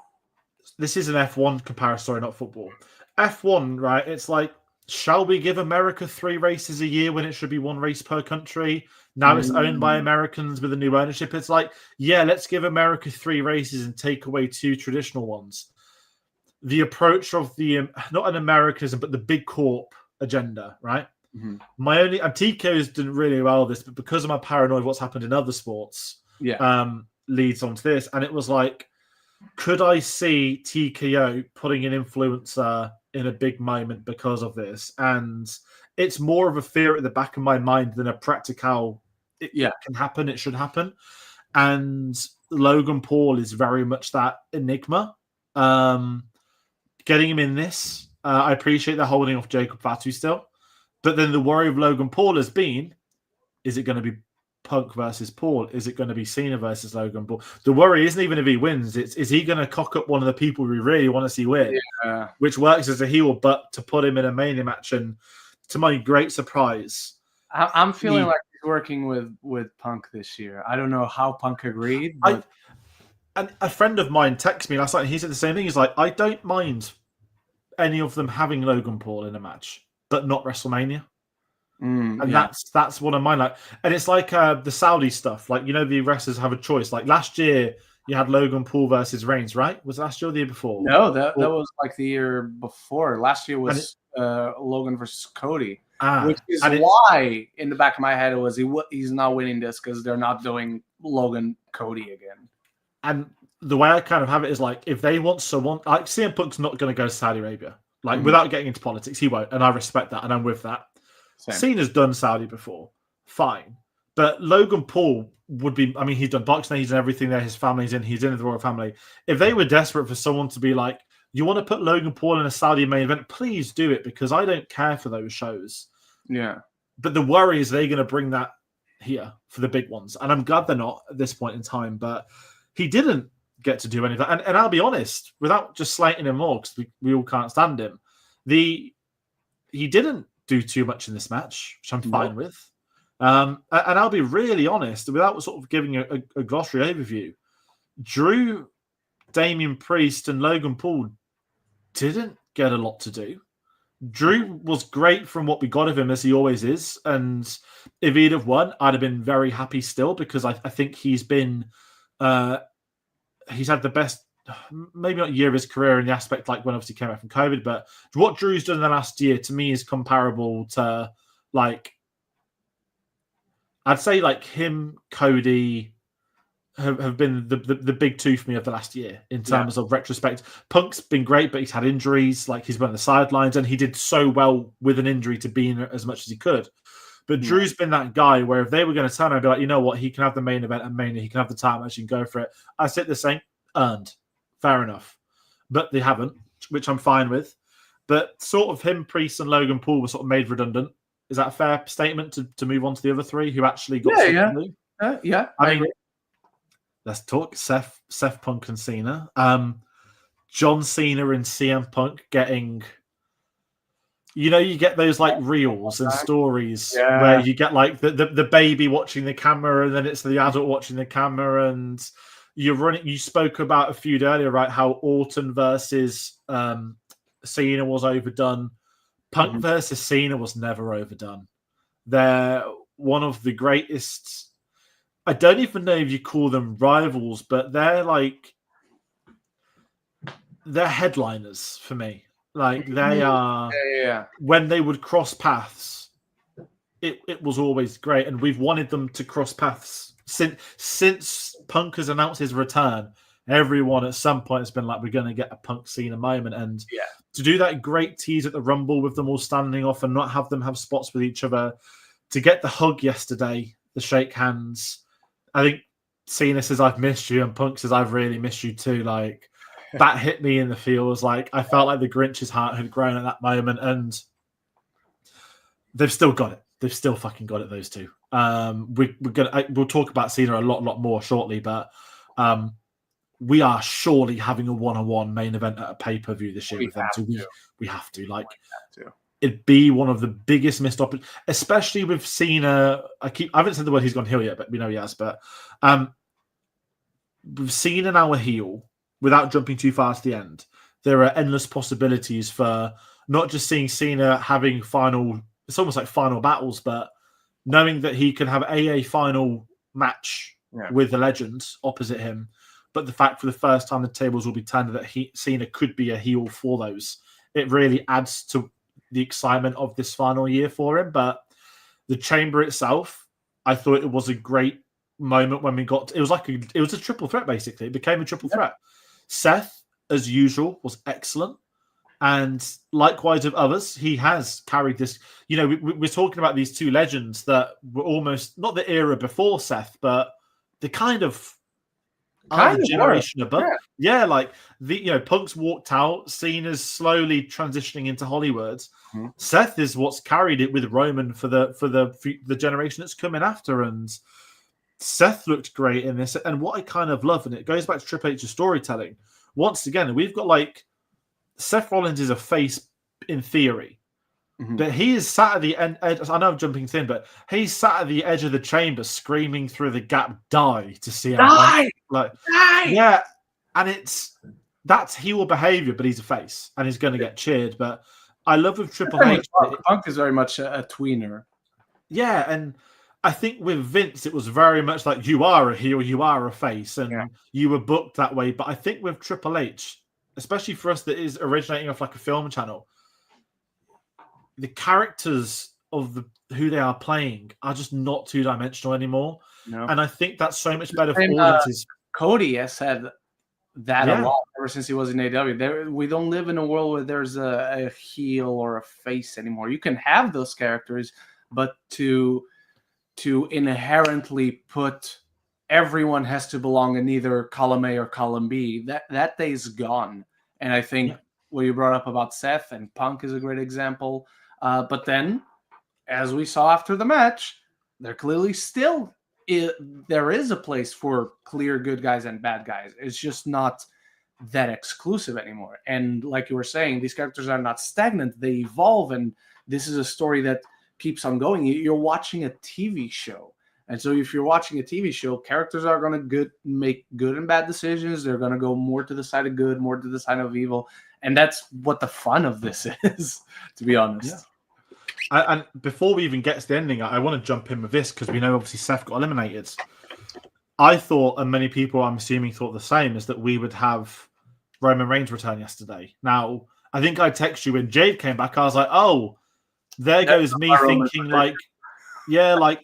This is an F1 comparison, sorry, not football. F1, right? It's shall we give America 3 races a year when it should be 1 race per country? Now it's owned by Americans with a new ownership. It's let's give America 3 races and take away 2 traditional ones. The approach of the, not an Americanism, but the big corp agenda, right? My only and TKO's done really well with this, but because of my paranoia of what's happened in other sports, leads on to this. And it was like, could I see TKO putting an influencer in a big moment because of this? And it's more of a fear at the back of my mind than a practical. It can happen. It should happen. And Logan Paul is very much that enigma. Getting him in this, I appreciate they're holding off Jacob Fatu still. But then the worry of Logan Paul has been, is it going to be Punk versus Paul? Is it going to be Cena versus Logan Paul? The worry isn't even if he wins. It's, is he going to cock up one of the people we really want to see win? Yeah. Which works as a heel, but to put him in a Mania match. And to my great surprise, I'm feeling like he's working with Punk this year. I don't know how Punk agreed. But... And a friend of mine texted me last night, and he said the same thing. He's like, I don't mind any of them having Logan Paul in a match, but not WrestleMania. And that's what I mind. Like, and it's like the Saudi stuff. Like, you know, the wrestlers have a choice. Like last year, you had Logan Paul versus Reigns, right? Was it last year or the year before? No, that was like the year before. Last year was Logan versus Cody, which is why in the back of my head it was he's not winning this because they're not doing Logan Cody again. And the way I kind of have it is like, if they want someone like CM Punk's not going to go to Saudi Arabia, like without getting into politics, he won't, and I respect that, and I'm with that. Same. Cena's done Saudi before, fine. But Logan Paul would be, I mean, he's done boxing, he's done everything there, his family's in, he's in the royal family. If they were desperate for someone to be like, you want to put Logan Paul in a Saudi main event, please do it, because I don't care for those shows. Yeah. But the worry is they're going to bring that here for the big ones. And I'm glad they're not at this point in time, but he didn't get to do anything. And I'll be honest, without just slating him more, because we all can't stand him, he didn't do too much in this match, which I'm fine with. And I'll be really honest, without sort of giving a glossary overview, Drew, Damian Priest, and Logan Paul didn't get a lot to do. Drew was great from what we got of him, as he always is. And if he'd have won, I'd have been very happy still, because I think he's been... he's had the best, maybe not year of his career in the aspect like when obviously he came out from COVID, but what Drew's done in the last year to me is comparable to like, I'd say like him, Cody have been the big two for me of the last year in terms of retrospect. Punk's been great, but he's had injuries, like he's been on the sidelines, and he did so well with an injury to be in it as much as he could. But Drew's been that guy where if they were going to turn around and be like, you know what, he can have the main event and Mania, he can have the title match, he can go for it. I sit there saying, earned. Fair enough. But they haven't, which I'm fine with. But sort of him, Priest, and Logan Paul were sort of made redundant. Is that a fair statement to move on to the other three who actually got something new? Yeah. I mean, let's talk Seth Punk and Cena. John Cena and CM Punk getting... You know, you get those like reels and stories where you get like the baby watching the camera, and then it's the adult watching the camera, and you're running. You spoke about a feud earlier, right? How Orton versus Cena was overdone. Punk versus Cena was never overdone. They're one of the greatest. I don't even know if you call them rivals, but they're headliners for me. Like they are, when they would cross paths, it was always great, and we've wanted them to cross paths since Punk has announced his return. Everyone at some point has been like, we're going to get a Punk Cena moment, and to do that great tease at the Rumble with them all standing off and not have them have spots with each other, to get the hug yesterday, the shake hands. I think Cena says I've missed you, and Punk says I've really missed you too. Like. That hit me in the feels. Like I felt like the Grinch's heart had grown at that moment, and they've still got it. They've still fucking got it. Those two. We'll talk about Cena a lot more shortly, but we are surely having a one-on-one main event at a pay-per-view this year with them. So we have to. Like it'd be one of the biggest missed opportunities, especially with Cena. I haven't said the word he's gone heel yet, but we know he has. But with Cena now a heel. Without jumping too far to the end, there are endless possibilities for not just seeing Cena having it's almost like final battles, but knowing that he can have a final match with the legend opposite him. But the fact for the first time the tables will be turned that Cena could be a heel for those. It really adds to the excitement of this final year for him. But the chamber itself, I thought it was a great moment when we got. It was a triple threat basically. It became a triple threat. Seth, as usual, was excellent. And likewise with others, he has carried this. You know, we're talking about these two legends that were almost not the era before Seth, but the kind of generation above. Yeah, like Punk's walked out. Cena's slowly transitioning into Hollywood. Mm-hmm. Seth is what's carried it with Roman for the generation that's coming after. And Seth looked great in this. And what I kind of love, and it goes back to Triple H's storytelling. Once again, we've got Seth Rollins is a face in theory, but he is sat at the end. I know I'm jumping thin, but he's sat at the edge of the chamber screaming through the gap, "Die!" to see him. Die! Yeah, and that's heel behavior, but he's a face and he's going to get cheered. But I love with Triple H. Punk is very much a tweener. Yeah, and I think with Vince, it was very much like you are a heel, you are a face, and you were booked that way. But I think with Triple H, especially for us that is originating off like a film channel, the characters of who they are playing are just not two-dimensional anymore. No. And I think that's so much better for audiences. Cody has said that a lot ever since he was in AEW. We don't live in a world where there's a heel or a face anymore. You can have those characters, but to inherently put everyone has to belong in either column A or column B, that day's gone. And I think what you brought up about Seth and Punk is a great example. But then, as we saw after the match, there clearly still there is a place for clear good guys and bad guys. It's just not that exclusive anymore. And like you were saying, these characters are not stagnant. They evolve, and this is a story that keeps on going. You're watching a TV show. And so if you're watching a TV show, characters are going to make good and bad decisions. They're going to go more to the side of good, more to the side of evil. And that's what the fun of this is, to be honest. Yeah. And before we even get to the ending, I want to jump in with this because we know obviously Seth got eliminated. I thought, and many people I'm assuming thought the same, is that we would have Roman Reigns return yesterday. Now, I think I texted you when Jade came back. I was like, oh, there goes me thinking like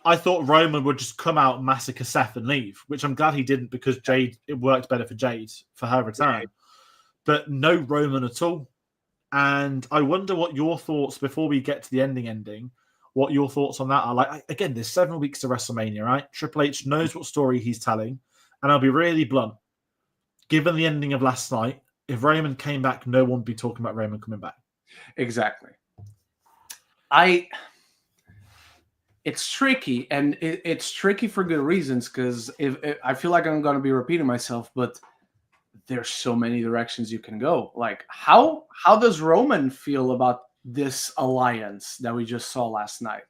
I thought Roman would just come out, massacre Seth and leave, which I'm glad he didn't because it worked better for Jade for her return. But no Roman at all. And I wonder what your thoughts, before we get to the ending, what your thoughts on that are. Like, again, there's 7 weeks to WrestleMania, right? Triple H knows what story he's telling. And I'll be really blunt. Given the ending of last night, if Roman came back, no one would be talking about Roman coming back. Exactly. It's tricky, and it's tricky for good reasons, because if I feel like I'm going to be repeating myself, but there's so many directions you can go. Like, how does Roman feel about this alliance that we just saw last night?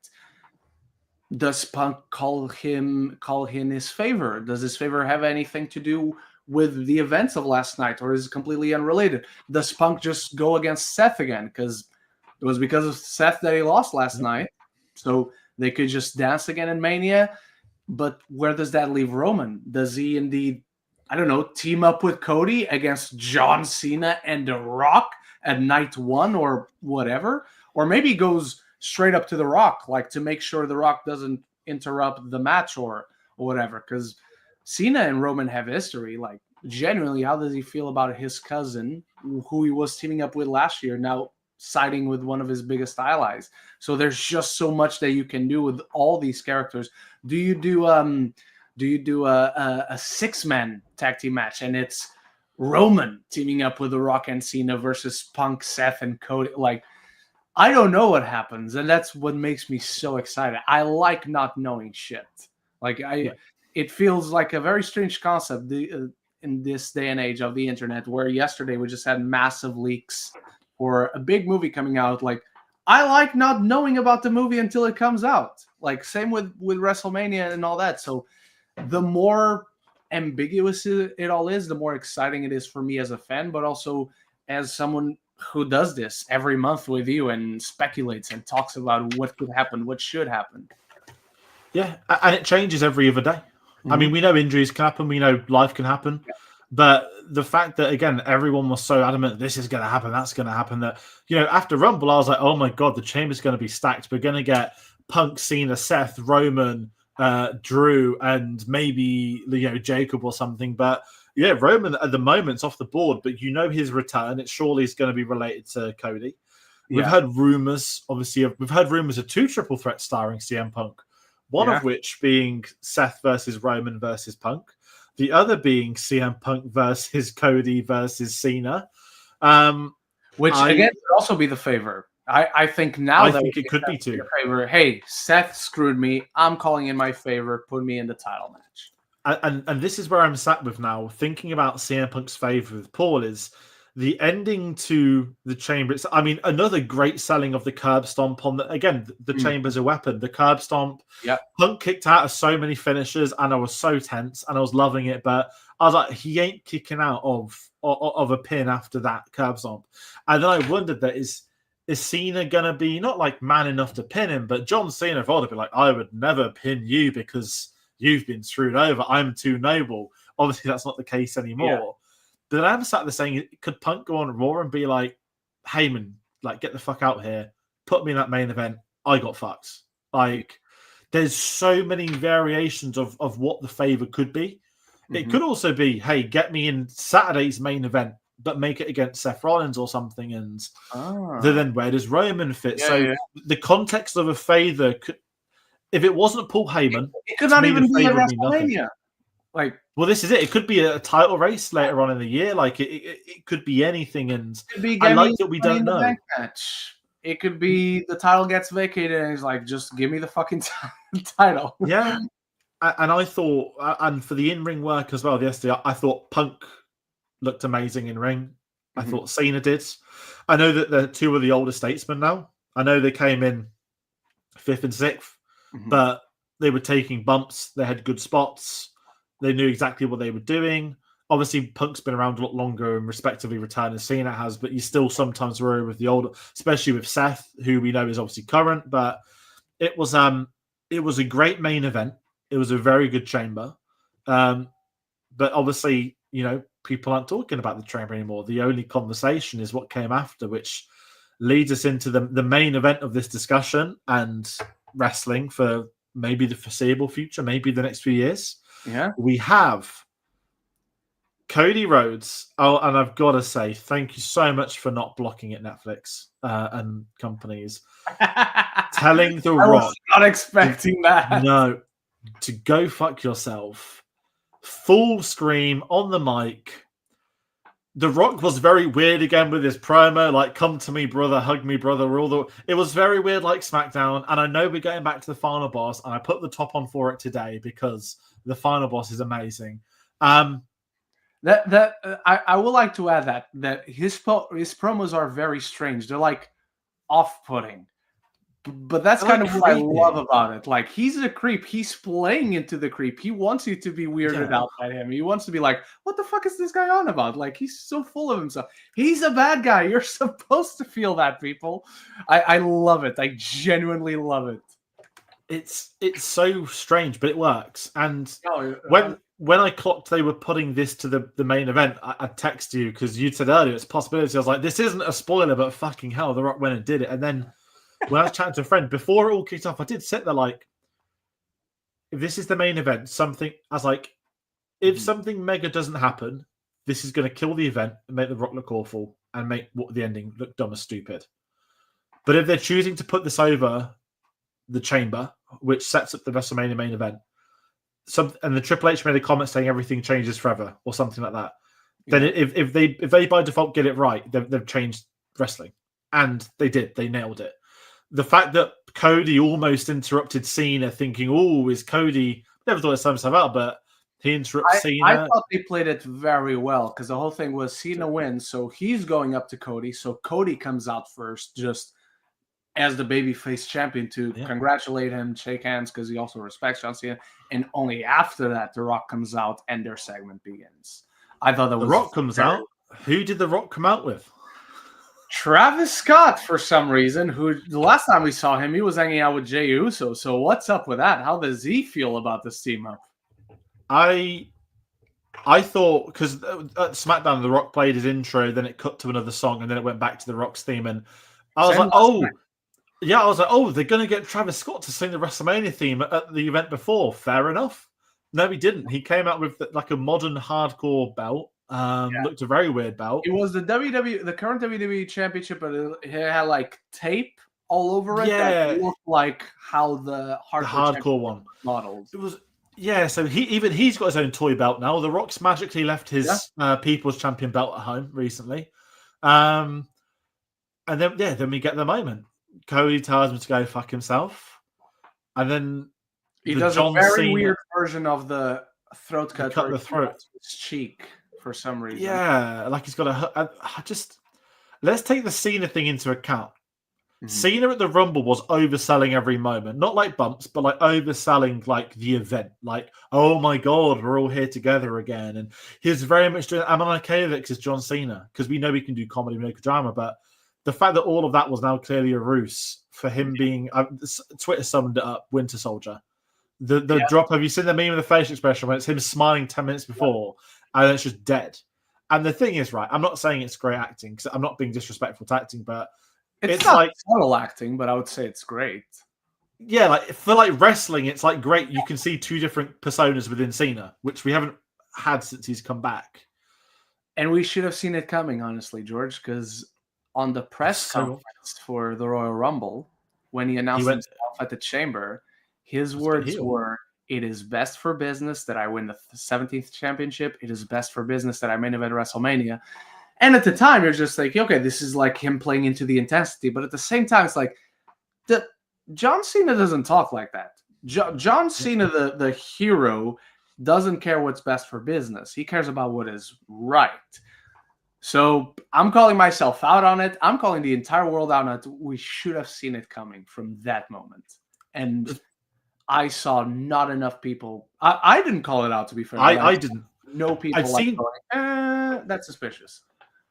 Does Punk call him his favor? Does his favor have anything to do with the events of last night, or is it completely unrelated? Does Punk just go against Seth again? Because it was because of Seth that he lost last night. So they could just dance again in Mania. But where does that leave Roman? Does he indeed, I don't know, team up with Cody against John Cena and The Rock at night 1 or whatever? Or maybe goes straight up to The Rock, like to make sure The Rock doesn't interrupt the match or whatever. Because Cena and Roman have history. Like, genuinely, how does he feel about his cousin, who he was teaming up with last year, now siding with one of his biggest allies? So there's just so much that you can do with all these characters. Do you do a 6-man tag team match, and it's Roman teaming up with The Rock and Cena versus Punk, Seth, and Cody? Like, I don't know what happens, and that's what makes me so excited. I like not knowing shit. Like, it feels like a very strange concept in this day and age of the internet, where yesterday we just had massive leaks for a big movie coming out. Like, I like not knowing about the movie until it comes out. Like, same with WrestleMania and all that. So the more ambiguous it all is, the more exciting it is for me as a fan, but also as someone who does this every month with you and speculates and talks about what could happen, what should happen. Yeah, and it changes every other day. Mm-hmm. I mean, we know injuries can happen. We know life can happen. But the fact that, again, everyone was so adamant, this is going to happen, that's going to happen, that, after Rumble, I was like, oh my God, the chamber's going to be stacked. We're going to get Punk, Cena, Seth, Roman, Drew, and maybe, Jacob or something. But yeah, Roman at the moment's off the board, but his return, it surely is going to be related to Cody. We've heard rumors, obviously, we've heard rumors of 2 triple threats starring CM Punk, one of which being Seth versus Roman versus Punk. The other being CM Punk versus Cody versus Cena. Which, again, could also be the favor. I think now I think it could be too. Favor. Hey, Seth screwed me. I'm calling in my favor. Put me in the title match. And this is where I'm sat with now. Thinking about CM Punk's favor with Paul is the ending to the chamber. Another great selling of the curb stomp on the chamber's a weapon. The curb stomp. Yeah. Punk kicked out of so many finishes, and I was so tense, and I was loving it. But I was like, he ain't kicking out of a pin after that curb stomp. And then I wondered that is Cena gonna be not like man enough to pin him, but John Cena would be like, I would never pin you because you've been screwed over. I'm too noble. Obviously, that's not the case anymore. Yeah. But I'm sat there saying, could Punk go on Raw and be like, Heyman, like, get the fuck out here. Put me in that main event. I got fucked. Like, there's so many variations of what the favor could be. Mm-hmm. It could also be, hey, get me in Saturday's main event, but make it against Seth Rollins or something. And then where does Roman fit? The context of a favor could, if it wasn't Paul Heyman, it could not even be at Wrestlemania. Well, this is it. It could be a title race later on in the year. Like it could be anything, and I like that we don't know. Match. It could be the title gets vacated, and he's like, "Just give me the fucking title." Yeah, and I thought, and for the in-ring work as well yesterday, I thought Punk looked amazing in ring. I thought Cena did. I know that they're 2 of the older statesmen now. I know they came in 5th and 6th, but they were taking bumps. They had good spots. They knew exactly what they were doing. Obviously, Punk's been around a lot longer and respectively returned as Cena has, but you still sometimes worry with the older, especially with Seth, who we know is obviously current. But it was a great main event. It was a very good chamber. But obviously, people aren't talking about the chamber anymore. The only conversation is what came after, which leads us into the main event of this discussion and wrestling for maybe the foreseeable future, maybe the next few years. Yeah, we have Cody Rhodes. Oh, and I've got to say, thank you so much for not blocking it, Netflix and companies. Telling The Rock. I was not expecting that. No, to go fuck yourself. Full scream on the mic. The Rock was very weird again with his promo, like, come to me, brother, hug me, brother. It was very weird, like SmackDown. And I know we're going back to the final boss, and I put the top on for it today because the final boss is amazing. I would like to add that his promos are very strange. They're like off-putting, but that's kind of what I love about it. Like, he's a creep. He's playing into the creep. He wants you to be weirded out by him. He wants to be like, what the fuck is this guy on about? Like, he's so full of himself. He's a bad guy. You're supposed to feel that, people. I love it. I genuinely love it. It's so strange, but it works. And when I clocked they were putting this to the main event, I texted you because you said earlier it's a possibility. I was like, this isn't a spoiler, but fucking hell, The Rock went and did it. And then when I was chatting to a friend, before it all kicked off, I did sit there like, if this is the main event, I was like, if something mega doesn't happen, this is going to kill the event and make The Rock look awful and make the ending look dumb as stupid. But if they're choosing to put this over the chamber, which sets up the WrestleMania main event, and the Triple H made a comment saying everything changes forever or something like that, then if they by default get it right, they've changed wrestling. And they did. They nailed it. The fact that Cody almost interrupted Cena thinking, is Cody... Never thought it summed himself out, but he interrupts Cena. I thought they played it very well because the whole thing was Cena wins, so he's going up to Cody. So Cody comes out first, just as the babyface champion to congratulate him, shake hands because he also respects John Cena. And only after that, The Rock comes out and their segment begins. I thought that was... The Rock comes out? Who did The Rock come out with? Travis Scott, for some reason, who the last time we saw him, he was hanging out with Jey Uso. So what's up with that? How does he feel about this team up? I I thought because at SmackDown, The Rock played his intro, then it cut to another song, and then it went back to The Rock's theme, and I was like, oh. Yeah, I was like, oh, they're going to get Travis Scott to sing the WrestleMania theme at the event before. Fair enough. No, he didn't. He came out with like a modern hardcore belt. Looked a very weird belt. It was the current WWE Championship, but it had like tape all over it. Yeah, that looked like how the hardcore one modeled. It was. Yeah, so he's got his own toy belt now. The Rock's magically left his People's Champion belt at home recently, and then we get the moment. Cody tells him to go fuck himself, and then he does a very weird version of the throat cut. Cut the throat, his cheek for some reason. Yeah, like he's got let's take the Cena thing into account. Mm-hmm. Cena at the Rumble was overselling every moment, not like bumps, but like overselling like the event. Like, oh my god, we're all here together again, and he's very much doing. I'm okay with it because John Cena, because we know we can do comedy, we make a drama, but. The fact that all of that was now clearly a ruse for him being, Twitter summed it up, Winter Soldier. The drop, have you seen the meme of the facial expression when it's him smiling 10 minutes before and then it's just dead? And the thing is, right, I'm not saying it's great acting because I'm not being disrespectful to acting, but it's not like subtle acting, but I would say it's great. Yeah, like for like wrestling, it's like great. You can see two different personas within Cena, which we haven't had since he's come back. And we should have seen it coming, honestly, George, because on the press conference for the Royal Rumble, when he announced himself at the Chamber, his words were, "It is best for business that I win the 17th championship. It is best for business that I main event WrestleMania." And at the time, you're just like, okay, this is like him playing into the intensity. But at the same time, it's like, John Cena doesn't talk like that. John Cena, the hero, doesn't care what's best for business. He cares about what is right. So I'm calling myself out on it. I'm calling the entire world out on it. We should have seen it coming from that moment. And I saw not enough people. I didn't call it out, to be fair. I didn't. No people going, that's suspicious.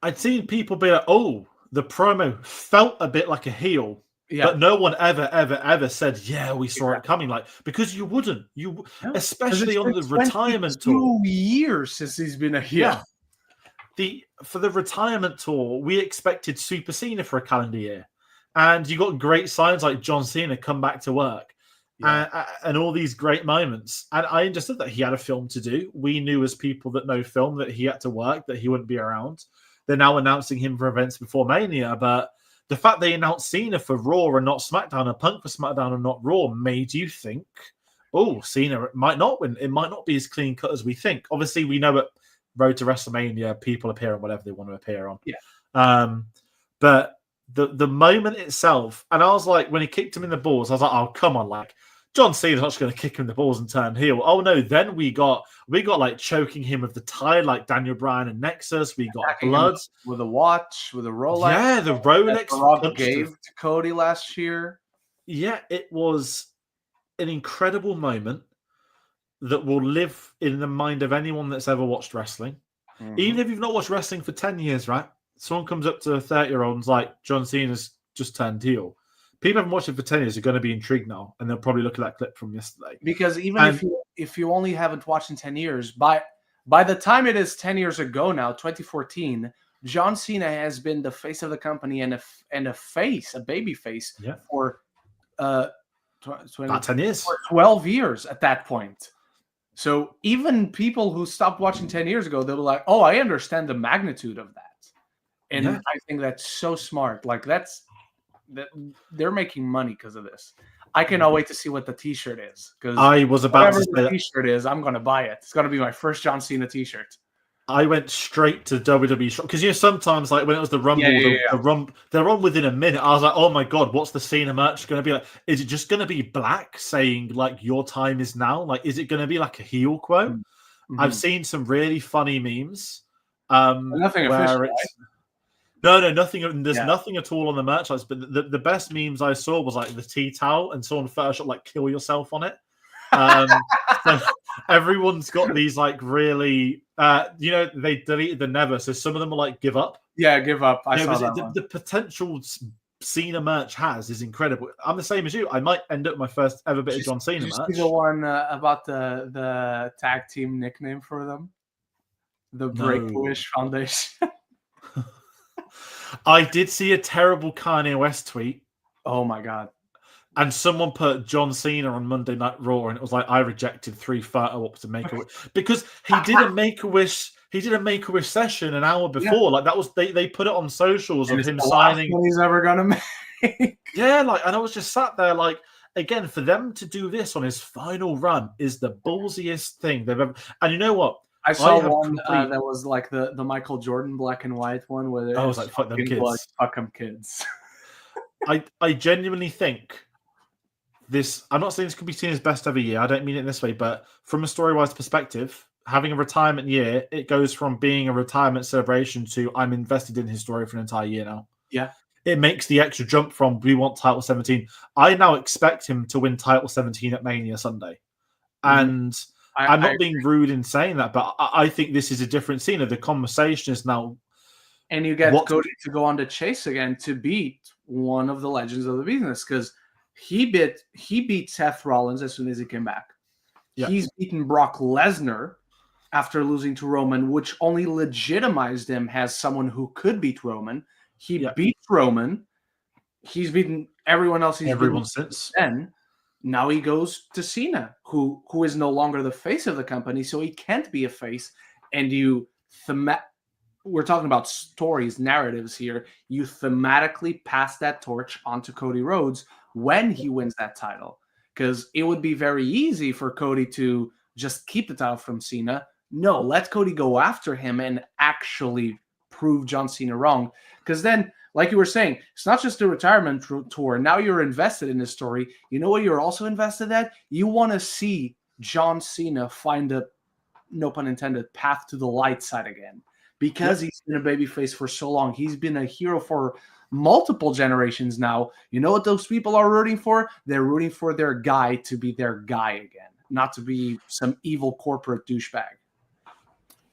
I'd seen people be like, oh, the promo felt a bit like a heel. Yeah. But no one ever said, yeah, we saw it coming. Like, because you wouldn't. Especially on the retirement tour. 2 years since he's been a heel. Yeah. For the retirement tour, we expected Super Cena for a calendar year. And you got great signs like John Cena come back to work. Yeah. And all these great moments. And I understood that he had a film to do. We knew as people that know film that he had to work, that he wouldn't be around. They're now announcing him for events before Mania. But the fact they announced Cena for Raw and not SmackDown, and Punk for SmackDown and not Raw, made you think, oh, Cena might not win. It might not be as clean cut as we think. Obviously, we know at Road to WrestleMania, people appear on whatever they want to appear on. Yeah. But the moment itself, and I was like, when he kicked him in the balls, I was like, oh, come on, like, John Cena's not just going to kick him in the balls and turn heel. Oh no! Then we got like choking him with the tie, like Daniel Bryan and Nexus. We got blood with a watch, with a Rolex. Yeah, the Rolex Rob gave to Cody last year. Yeah, it was an incredible moment that will live in the mind of anyone that's ever watched wrestling. Mm-hmm. Even if you've not watched wrestling for 10 years, right? Someone comes up to a 30-year-old and's like, John Cena's just turned heel. People haven't watched it for 10 years are going to be intrigued now, and they'll probably look at that clip from yesterday. Because even if you only haven't watched in 10 years, by the time it is 10 years ago now, 2014, John Cena has been the face of the company and a baby face for about 10 years. For 12 years at that point. So even people who stopped watching 10 years ago, they were like, oh, I understand the magnitude of that. And I think that's so smart. Like that they're making money because of this. I cannot wait to see what the T-shirt is. Because I was about to say the T-shirt is, I'm going to buy it. It's going to be my first John Cena T-shirt. I went straight to WWE shop because sometimes like when it was the Rumble, the Rumble, they're on within a minute. I was like, oh my god, what's the Cena merch going to be like? Is it just going to be black saying like your time is now? Like, is it going to be like a heel quote? Mm-hmm. I've seen some really funny memes. Nothing official. No, nothing. There's nothing at all on the merchandise. But the best memes I saw was like the tea towel and someone photoshopped like "kill yourself" on it. So everyone's got these like really, they deleted the never. So some of them are like "give up." Yeah, give up. I saw that. The potential Cena merch is incredible. I'm the same as you. I might end up my first ever bit of John Cena merch. Did you see the one about the tag team nickname for them? The No. Break-A-Wish Foundation. I did see a terrible Kanye West tweet. Oh my god. And someone put John Cena on Monday Night Raw, and it was like, I rejected 3 photo-ops to Make-A-Wish. Because he did a Make-A-Wish, session an hour before. Like, that was, they put it on socials And of it's him the last signing. one he's ever gonna make. Yeah, like, and I was just sat there, like, again, for them to do this on his final run is the ballsiest thing they've ever. And you know what? I saw one that was like the Michael Jordan black and white one where I was like, fuck them kids. Like, fuck them kids. I genuinely think this. I'm not saying this could be seen as best ever year. I don't mean it in this way, but from a story-wise perspective, having a retirement year, it goes from being a retirement celebration to I'm invested in his story for an entire year now. Yeah. It makes the extra jump from we want title 17. I now expect him to win title 17 at Mania Sunday. And I'm not being rude in saying that, but I think this is a different Cena. The conversation is now. And you get Cody to go on the chase again to beat one of the legends of the business, because he beat Seth Rollins as soon as he came back. Yeah. He's beaten Brock Lesnar after losing to Roman, which only legitimized him as someone who could beat Roman. He beat Roman. He's beaten everyone else. Everyone since then. Now he goes to Cena, who is no longer the face of the company, so he can't be a face. And we're talking about stories, narratives here. You thematically pass that torch onto Cody Rhodes when he wins that title, because it would be very easy for Cody to just keep the title from Cena. No, let Cody go after him and actually prove John Cena wrong. Because then, like you were saying, it's not just a retirement tour. Now you're invested in this story. You know what you're also invested at? You want to see John Cena find a, no pun intended, path to the light side again. Because he's been a babyface for so long. He's been a hero for multiple generations now. You know what those people are rooting for? They're rooting for their guy to be their guy again, not to be some evil corporate douchebag.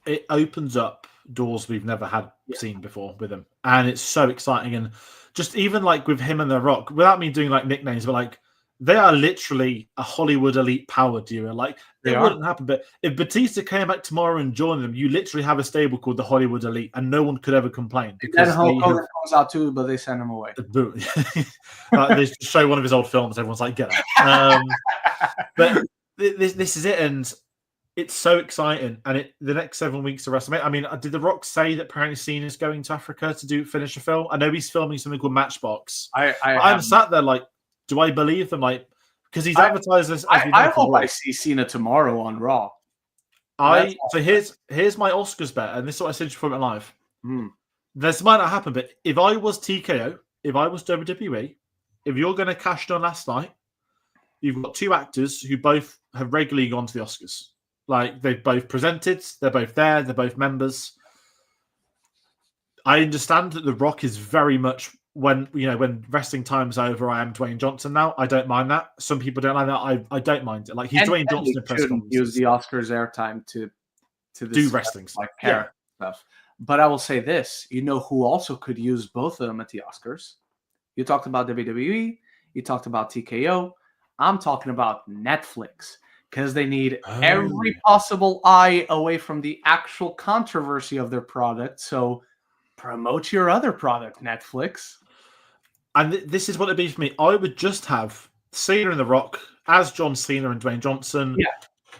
It opens up doors we've never had seen before with him, and it's so exciting. And just even like with him and The Rock, without me doing like nicknames, but like they are literally a Hollywood elite power duo. Like it wouldn't happen, but if Batista came back tomorrow and joined them, you literally have a stable called the Hollywood Elite, and no one could ever complain. Because Hulk Hogan comes out too, but they send him away. They show one of his old films. Everyone's like, get out. But this is it, and it's so exciting. And the next 7 weeks of WrestleMania. I mean, did The Rock say that apparently Cena is going to Africa to finish a film? I know he's filming something called Matchbox. I'm sat there like, do I believe them? Like, because he's advertised this. I hope I see Cena tomorrow on Raw. So here's my Oscars bet, and this is what I said before it live. This might not happen, but if I was TKO, if I was WWE, if you're going to cash in on last night, you've got 2 actors who both have regularly gone to the Oscars. Like, they've both presented, they're both there, they're both members. I understand that The Rock is very much when wrestling time's over, I am Dwayne Johnson now. I don't mind that. Some people don't like that. I don't mind it. Like, he's Dwayne Johnson in press conferences. Use the Oscars airtime to do wrestling stuff, like character stuff. But I will say this: you know who also could use both of them at the Oscars? You talked about WWE. You talked about TKO. I'm talking about Netflix, because they need every possible eye away from the actual controversy of their product. So promote your other product, Netflix. And this is what it'd be for me. I would just have Cena and The Rock as John Cena and Dwayne Johnson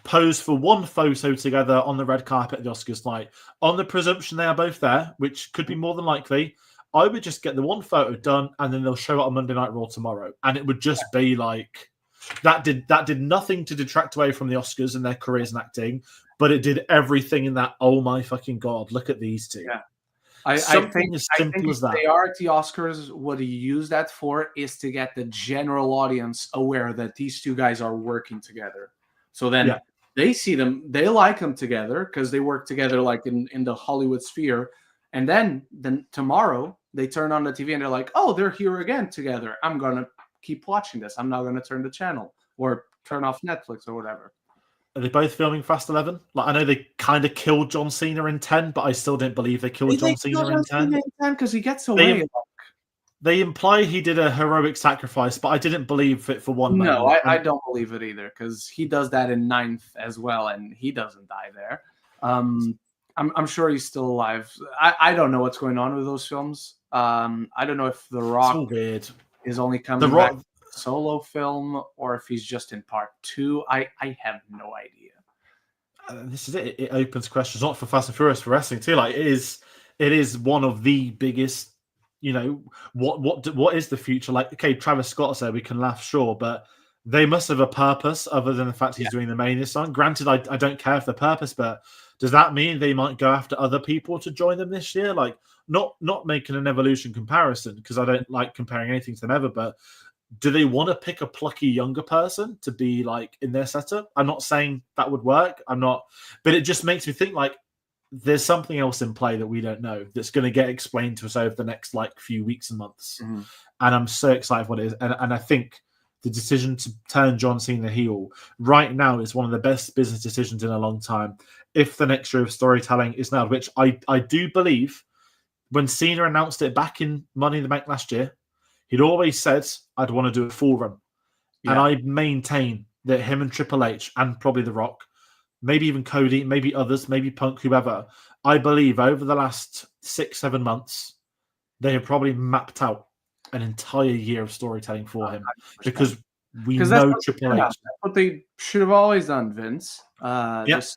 pose for one photo together on the red carpet at the Oscars night. On the presumption they are both there, which could be more than likely, I would just get the one photo done, and then they'll show it on Monday Night Raw tomorrow. And it would just be like, that did nothing to detract away from the Oscars and their careers in acting, but it did everything in that, oh my fucking God, look at these two. Yeah. I think as simple as that. They are at the Oscars. What you use that for is to get the general audience aware that these two guys are working together. So then they see them, they like them together because they work together like in the Hollywood sphere. And then tomorrow they turn on the TV and they're like, oh, they're here again together. I'm going to keep watching this. I'm not going to turn the channel or turn off Netflix or whatever. Are they both filming Fast 11? Like, I know they kind of killed John Cena in 10, but I still didn't believe they killed John Cena in 10. Because he gets away. They imply he did a heroic sacrifice, but I didn't believe it for one moment. No, I don't believe it either, because he does that in 9th as well, and he doesn't die there. I'm sure he's still alive. I don't know what's going on with those films. I don't know if The Rock It's all weird. is only The coming Rock, back solo film or if he's just in part 2. I have no idea. this is it. It opens questions not for Fast and Furious, for wrestling too. Like it is one of the biggest. You know what is the future like? Okay, Travis Scott said we can laugh, sure, but they must have a purpose other than the fact he's doing the Mania song. Granted, I don't care for the purpose, but does that mean they might go after other people to join them this year? Like not making an Evolution comparison because I don't like comparing anything to them ever, but do they want to pick a plucky younger person to be like in their setup? I'm not saying that would work. I'm not, but it just makes me think like there's something else in play that we don't know that's going to get explained to us over the next like few weeks and months. Mm-hmm. And I'm so excited for what it is. And I think the decision to turn John Cena heel right now is one of the best business decisions in a long time. If the next year of storytelling is nailed, which I do believe when Cena announced it back in Money in the Bank last year, he'd always said, I'd want to do a full run. Yeah. And I maintain that him and Triple H and probably The Rock, maybe even Cody, maybe others, maybe Punk, whoever, I believe over the last 6-7 months, they have probably mapped out an entire year of storytelling for him 100%. Because we know Triple H. That's what they should have always done, Vince. That's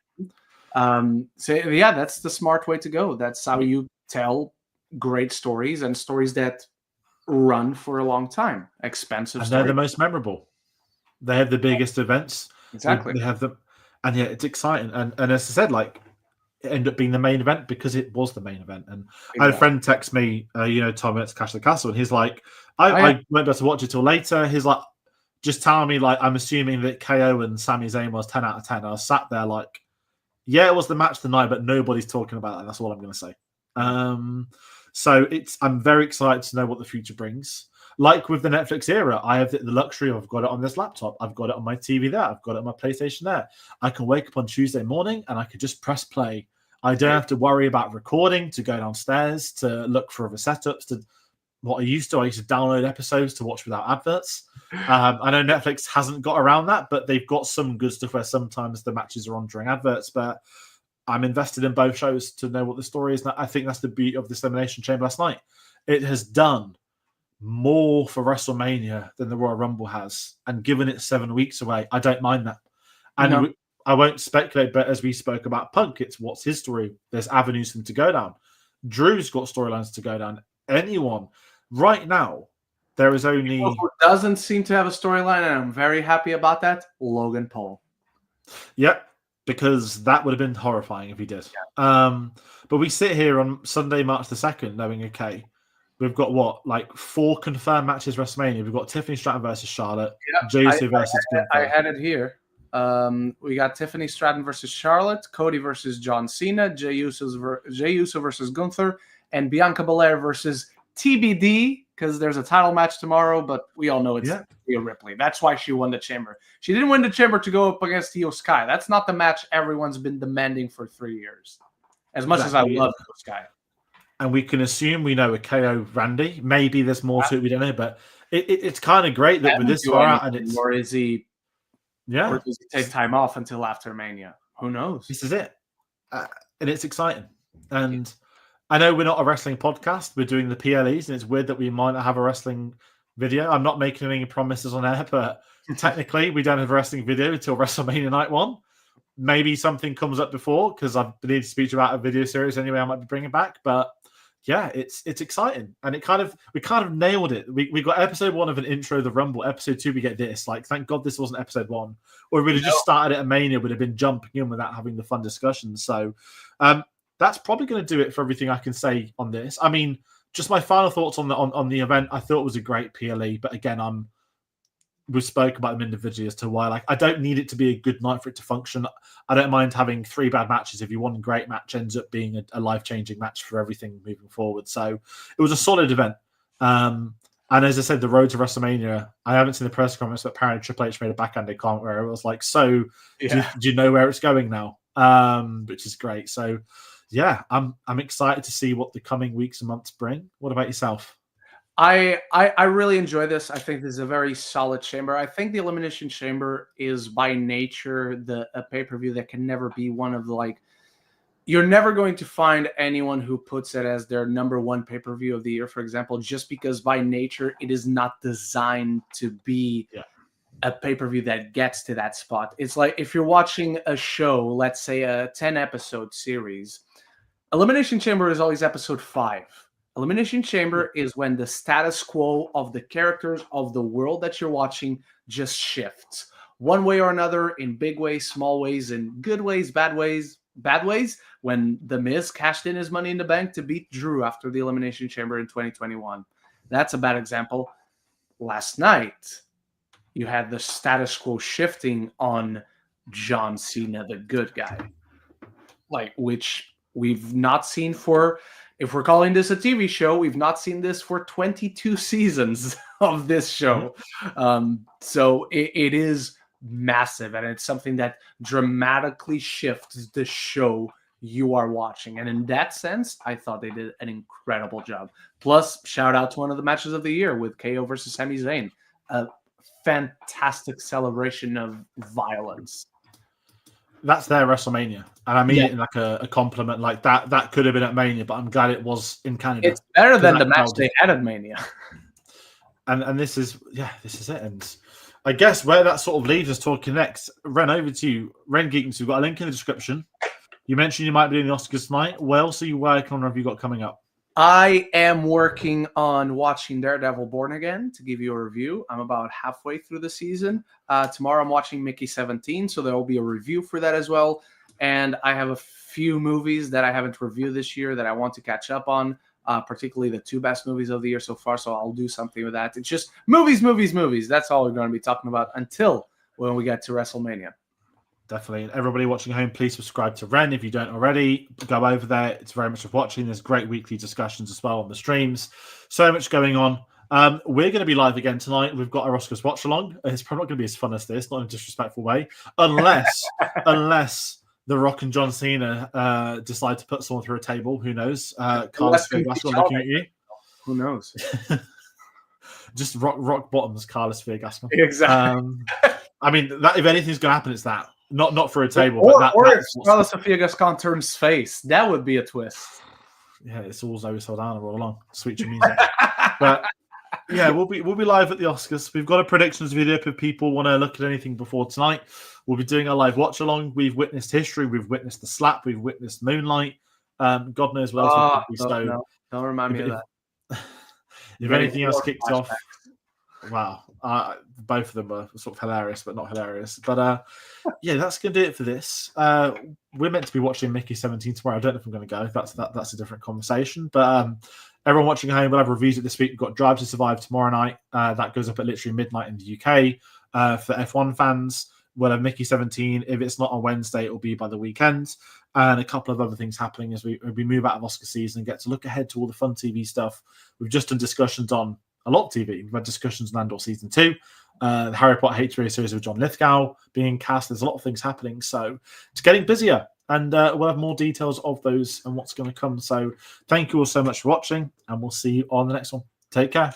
the smart way to go. That's how you tell great stories and stories that run for a long time. Expensive, and they're the most memorable. They have the biggest events. Exactly. They have them, and yeah, it's exciting. And as I said, like it ended up being the main event because it was the main event. And I had a friend text me, Tom, it's Cash the Castle, and he's like, I won't be able to watch it till later. He's like, just telling me like I'm assuming that KO and Sami Zayn was 10 out of 10. I was sat there like, yeah, it was the match tonight, but nobody's talking about it. That's all I'm going to say. So I'm very excited to know what the future brings. Like with the Netflix era, I have the luxury of I've got it on this laptop. I've got it on my TV there. I've got it on my PlayStation there. I can wake up on Tuesday morning and I can just press play. I don't have to worry about recording, to go downstairs, to look for other setups, to what I used to download episodes to watch without adverts. I know Netflix hasn't got around that, but they've got some good stuff where sometimes the matches are on during adverts. But I'm invested in both shows to know what the story is. And I think that's the beauty of this Elimination Chamber last night. It has done more for WrestleMania than the Royal Rumble has. And given it 7 weeks away, I don't mind that. And I won't speculate, but as we spoke about Punk, it's what's his story. There's avenues for him to go down. Drew's got storylines to go down. Anyone. Right now, there is only... who doesn't seem to have a storyline, and I'm very happy about that, Logan Paul. Yep, because that would have been horrifying if he did. Yeah. But we sit here on Sunday, March the 2nd, knowing, okay, we've got 4 confirmed matches WrestleMania. We've got Tiffany Stratton versus Charlotte, Jey Uso versus Gunther. I had it here. We got Tiffany Stratton versus Charlotte, Cody versus John Cena, Jey Uso versus Gunther, and Bianca Belair versus TBD, because there's a title match tomorrow, but we all know it's Rhea Ripley. That's why she won the Chamber. She didn't win the Chamber to go up against Io Sky. That's not the match everyone's been demanding for 3 years. As much as I love Io Sky. And we can assume we know a KO Randy. Maybe there's more to it, we don't know, but it's kind of great that with this far out, and it's... Or is he... Yeah. Or does he take time off until after Mania? Who knows? This is it. And it's exciting. And I know we're not a wrestling podcast. We're doing the PLEs, and it's weird that we might not have a wrestling video. I'm not making any promises on air, but technically we don't have a wrestling video until WrestleMania Night 1. Maybe something comes up before, because I need to speak about a video series anyway I might be bringing back. But yeah, it's exciting. And we kind of nailed it. We got episode 1 of an intro of the Rumble. Episode 2, we get this. Like, thank God this wasn't episode 1. Or we'd have just started at a Mania, would have been jumping in without having the fun discussions. So that's probably going to do it for everything I can say on this. I mean, just my final thoughts on the event. I thought it was a great PLE, but again, we spoke about them individually as to why. I don't need it to be a good night for it to function. I don't mind having 3 bad matches if you one great match ends up being a life-changing match for everything moving forward. So it was a solid event. And as I said, the road to WrestleMania, I haven't seen the press conference, but apparently Triple H made a backhanded comment where it was like, so do you know where it's going now? Which is great. So yeah, I'm excited to see what the coming weeks and months bring. What about yourself? I really enjoy this. I think this is a very solid chamber. I think the Elimination Chamber is by nature a pay-per-view that can never be one of the You're never going to find anyone who puts it as their number one pay-per-view of the year, for example, just because by nature it is not designed to be a pay-per-view that gets to that spot. It's like if you're watching a show, let's say a 10-episode series, Elimination Chamber is always episode 5. Elimination Chamber is when the status quo of the characters of the world that you're watching just shifts. One way or another, in big ways, small ways, in good ways, bad ways. Bad ways, when The Miz cashed in his Money in the Bank to beat Drew after the Elimination Chamber in 2021. That's a bad example. Last night, you had the status quo shifting on John Cena, the good guy, like, which we've not seen for, if we're calling this a TV show, we've not seen this for 22 seasons of this show. So it is massive, and it's something that dramatically shifts the show you are watching. And in that sense, I thought they did an incredible job. Plus, shout out to one of the matches of the year with KO versus Sami Zayn. A fantastic celebration of violence. That's their WrestleMania, and I mean it in like a compliment. Like that could have been at Mania, but I'm glad it was in Canada. It's better than the match they had at Mania. And this is it. And I guess where that sort of leaves us talking next, Ren, over to you. Ren Geekins, we've got a link in the description. You mentioned you might be doing the Oscars tonight. What else are you working on, or have you got coming up? I am working on watching Daredevil Born Again to give you a review. I'm about halfway through the season. Tomorrow I'm watching Mickey 17, so there will be a review for that as well. And I have a few movies that I haven't reviewed this year that I want to catch up on, particularly the 2 best movies of the year so far, so I'll do something with that. It's just movies. That's all we're going to be talking about until when we get to WrestleMania. Definitely. And everybody watching at home, please subscribe to Ren if you don't already. Go over there. It's very much worth watching. There's great weekly discussions as well on the streams. So much going on. We're going to be live again tonight. We've got our Oscars watch along. It's probably not going to be as fun as this, not in a disrespectful way, unless The Rock and John Cena decide to put someone through a table. Who knows? Carlos Vegas looking at you. Who knows? Just rock bottoms, Carlos Vegas. Exactly. I mean, that if anything's going to happen, it's that. Not for a table, or if Carlos Vegas turns face, that would be a twist. Yeah, it's all Zoe Saldana all along. Sweet music. But yeah, we'll be live at the Oscars. We've got a predictions video if people want to look at anything before tonight. We'll be doing a live watch along. We've witnessed history. We've witnessed the slap. We've witnessed Moonlight. God knows what else we could be. So don't remind me of that. If anything else kicks off, wow. Both of them were sort of hilarious, but not hilarious. But yeah, that's going to do it for this. We're meant to be watching Mickey 17 tomorrow. I don't know if I'm going to go. That's a different conversation. But everyone watching at home, we'll have reviews of this week. We've got Drive to Survive tomorrow night. That goes up at literally midnight in the UK. For F1 fans, we'll have Mickey 17. If it's not on Wednesday, it will be by the weekend. And a couple of other things happening as we move out of Oscar season and get to look ahead to all the fun TV stuff. We've just done discussions on a lot of TV. We've had discussions on Andor Season 2, the Harry Potter HBO series with John Lithgow being cast. There's a lot of things happening. So it's getting busier, and we'll have more details of those and what's going to come. So thank you all so much for watching, and we'll see you on the next one. Take care.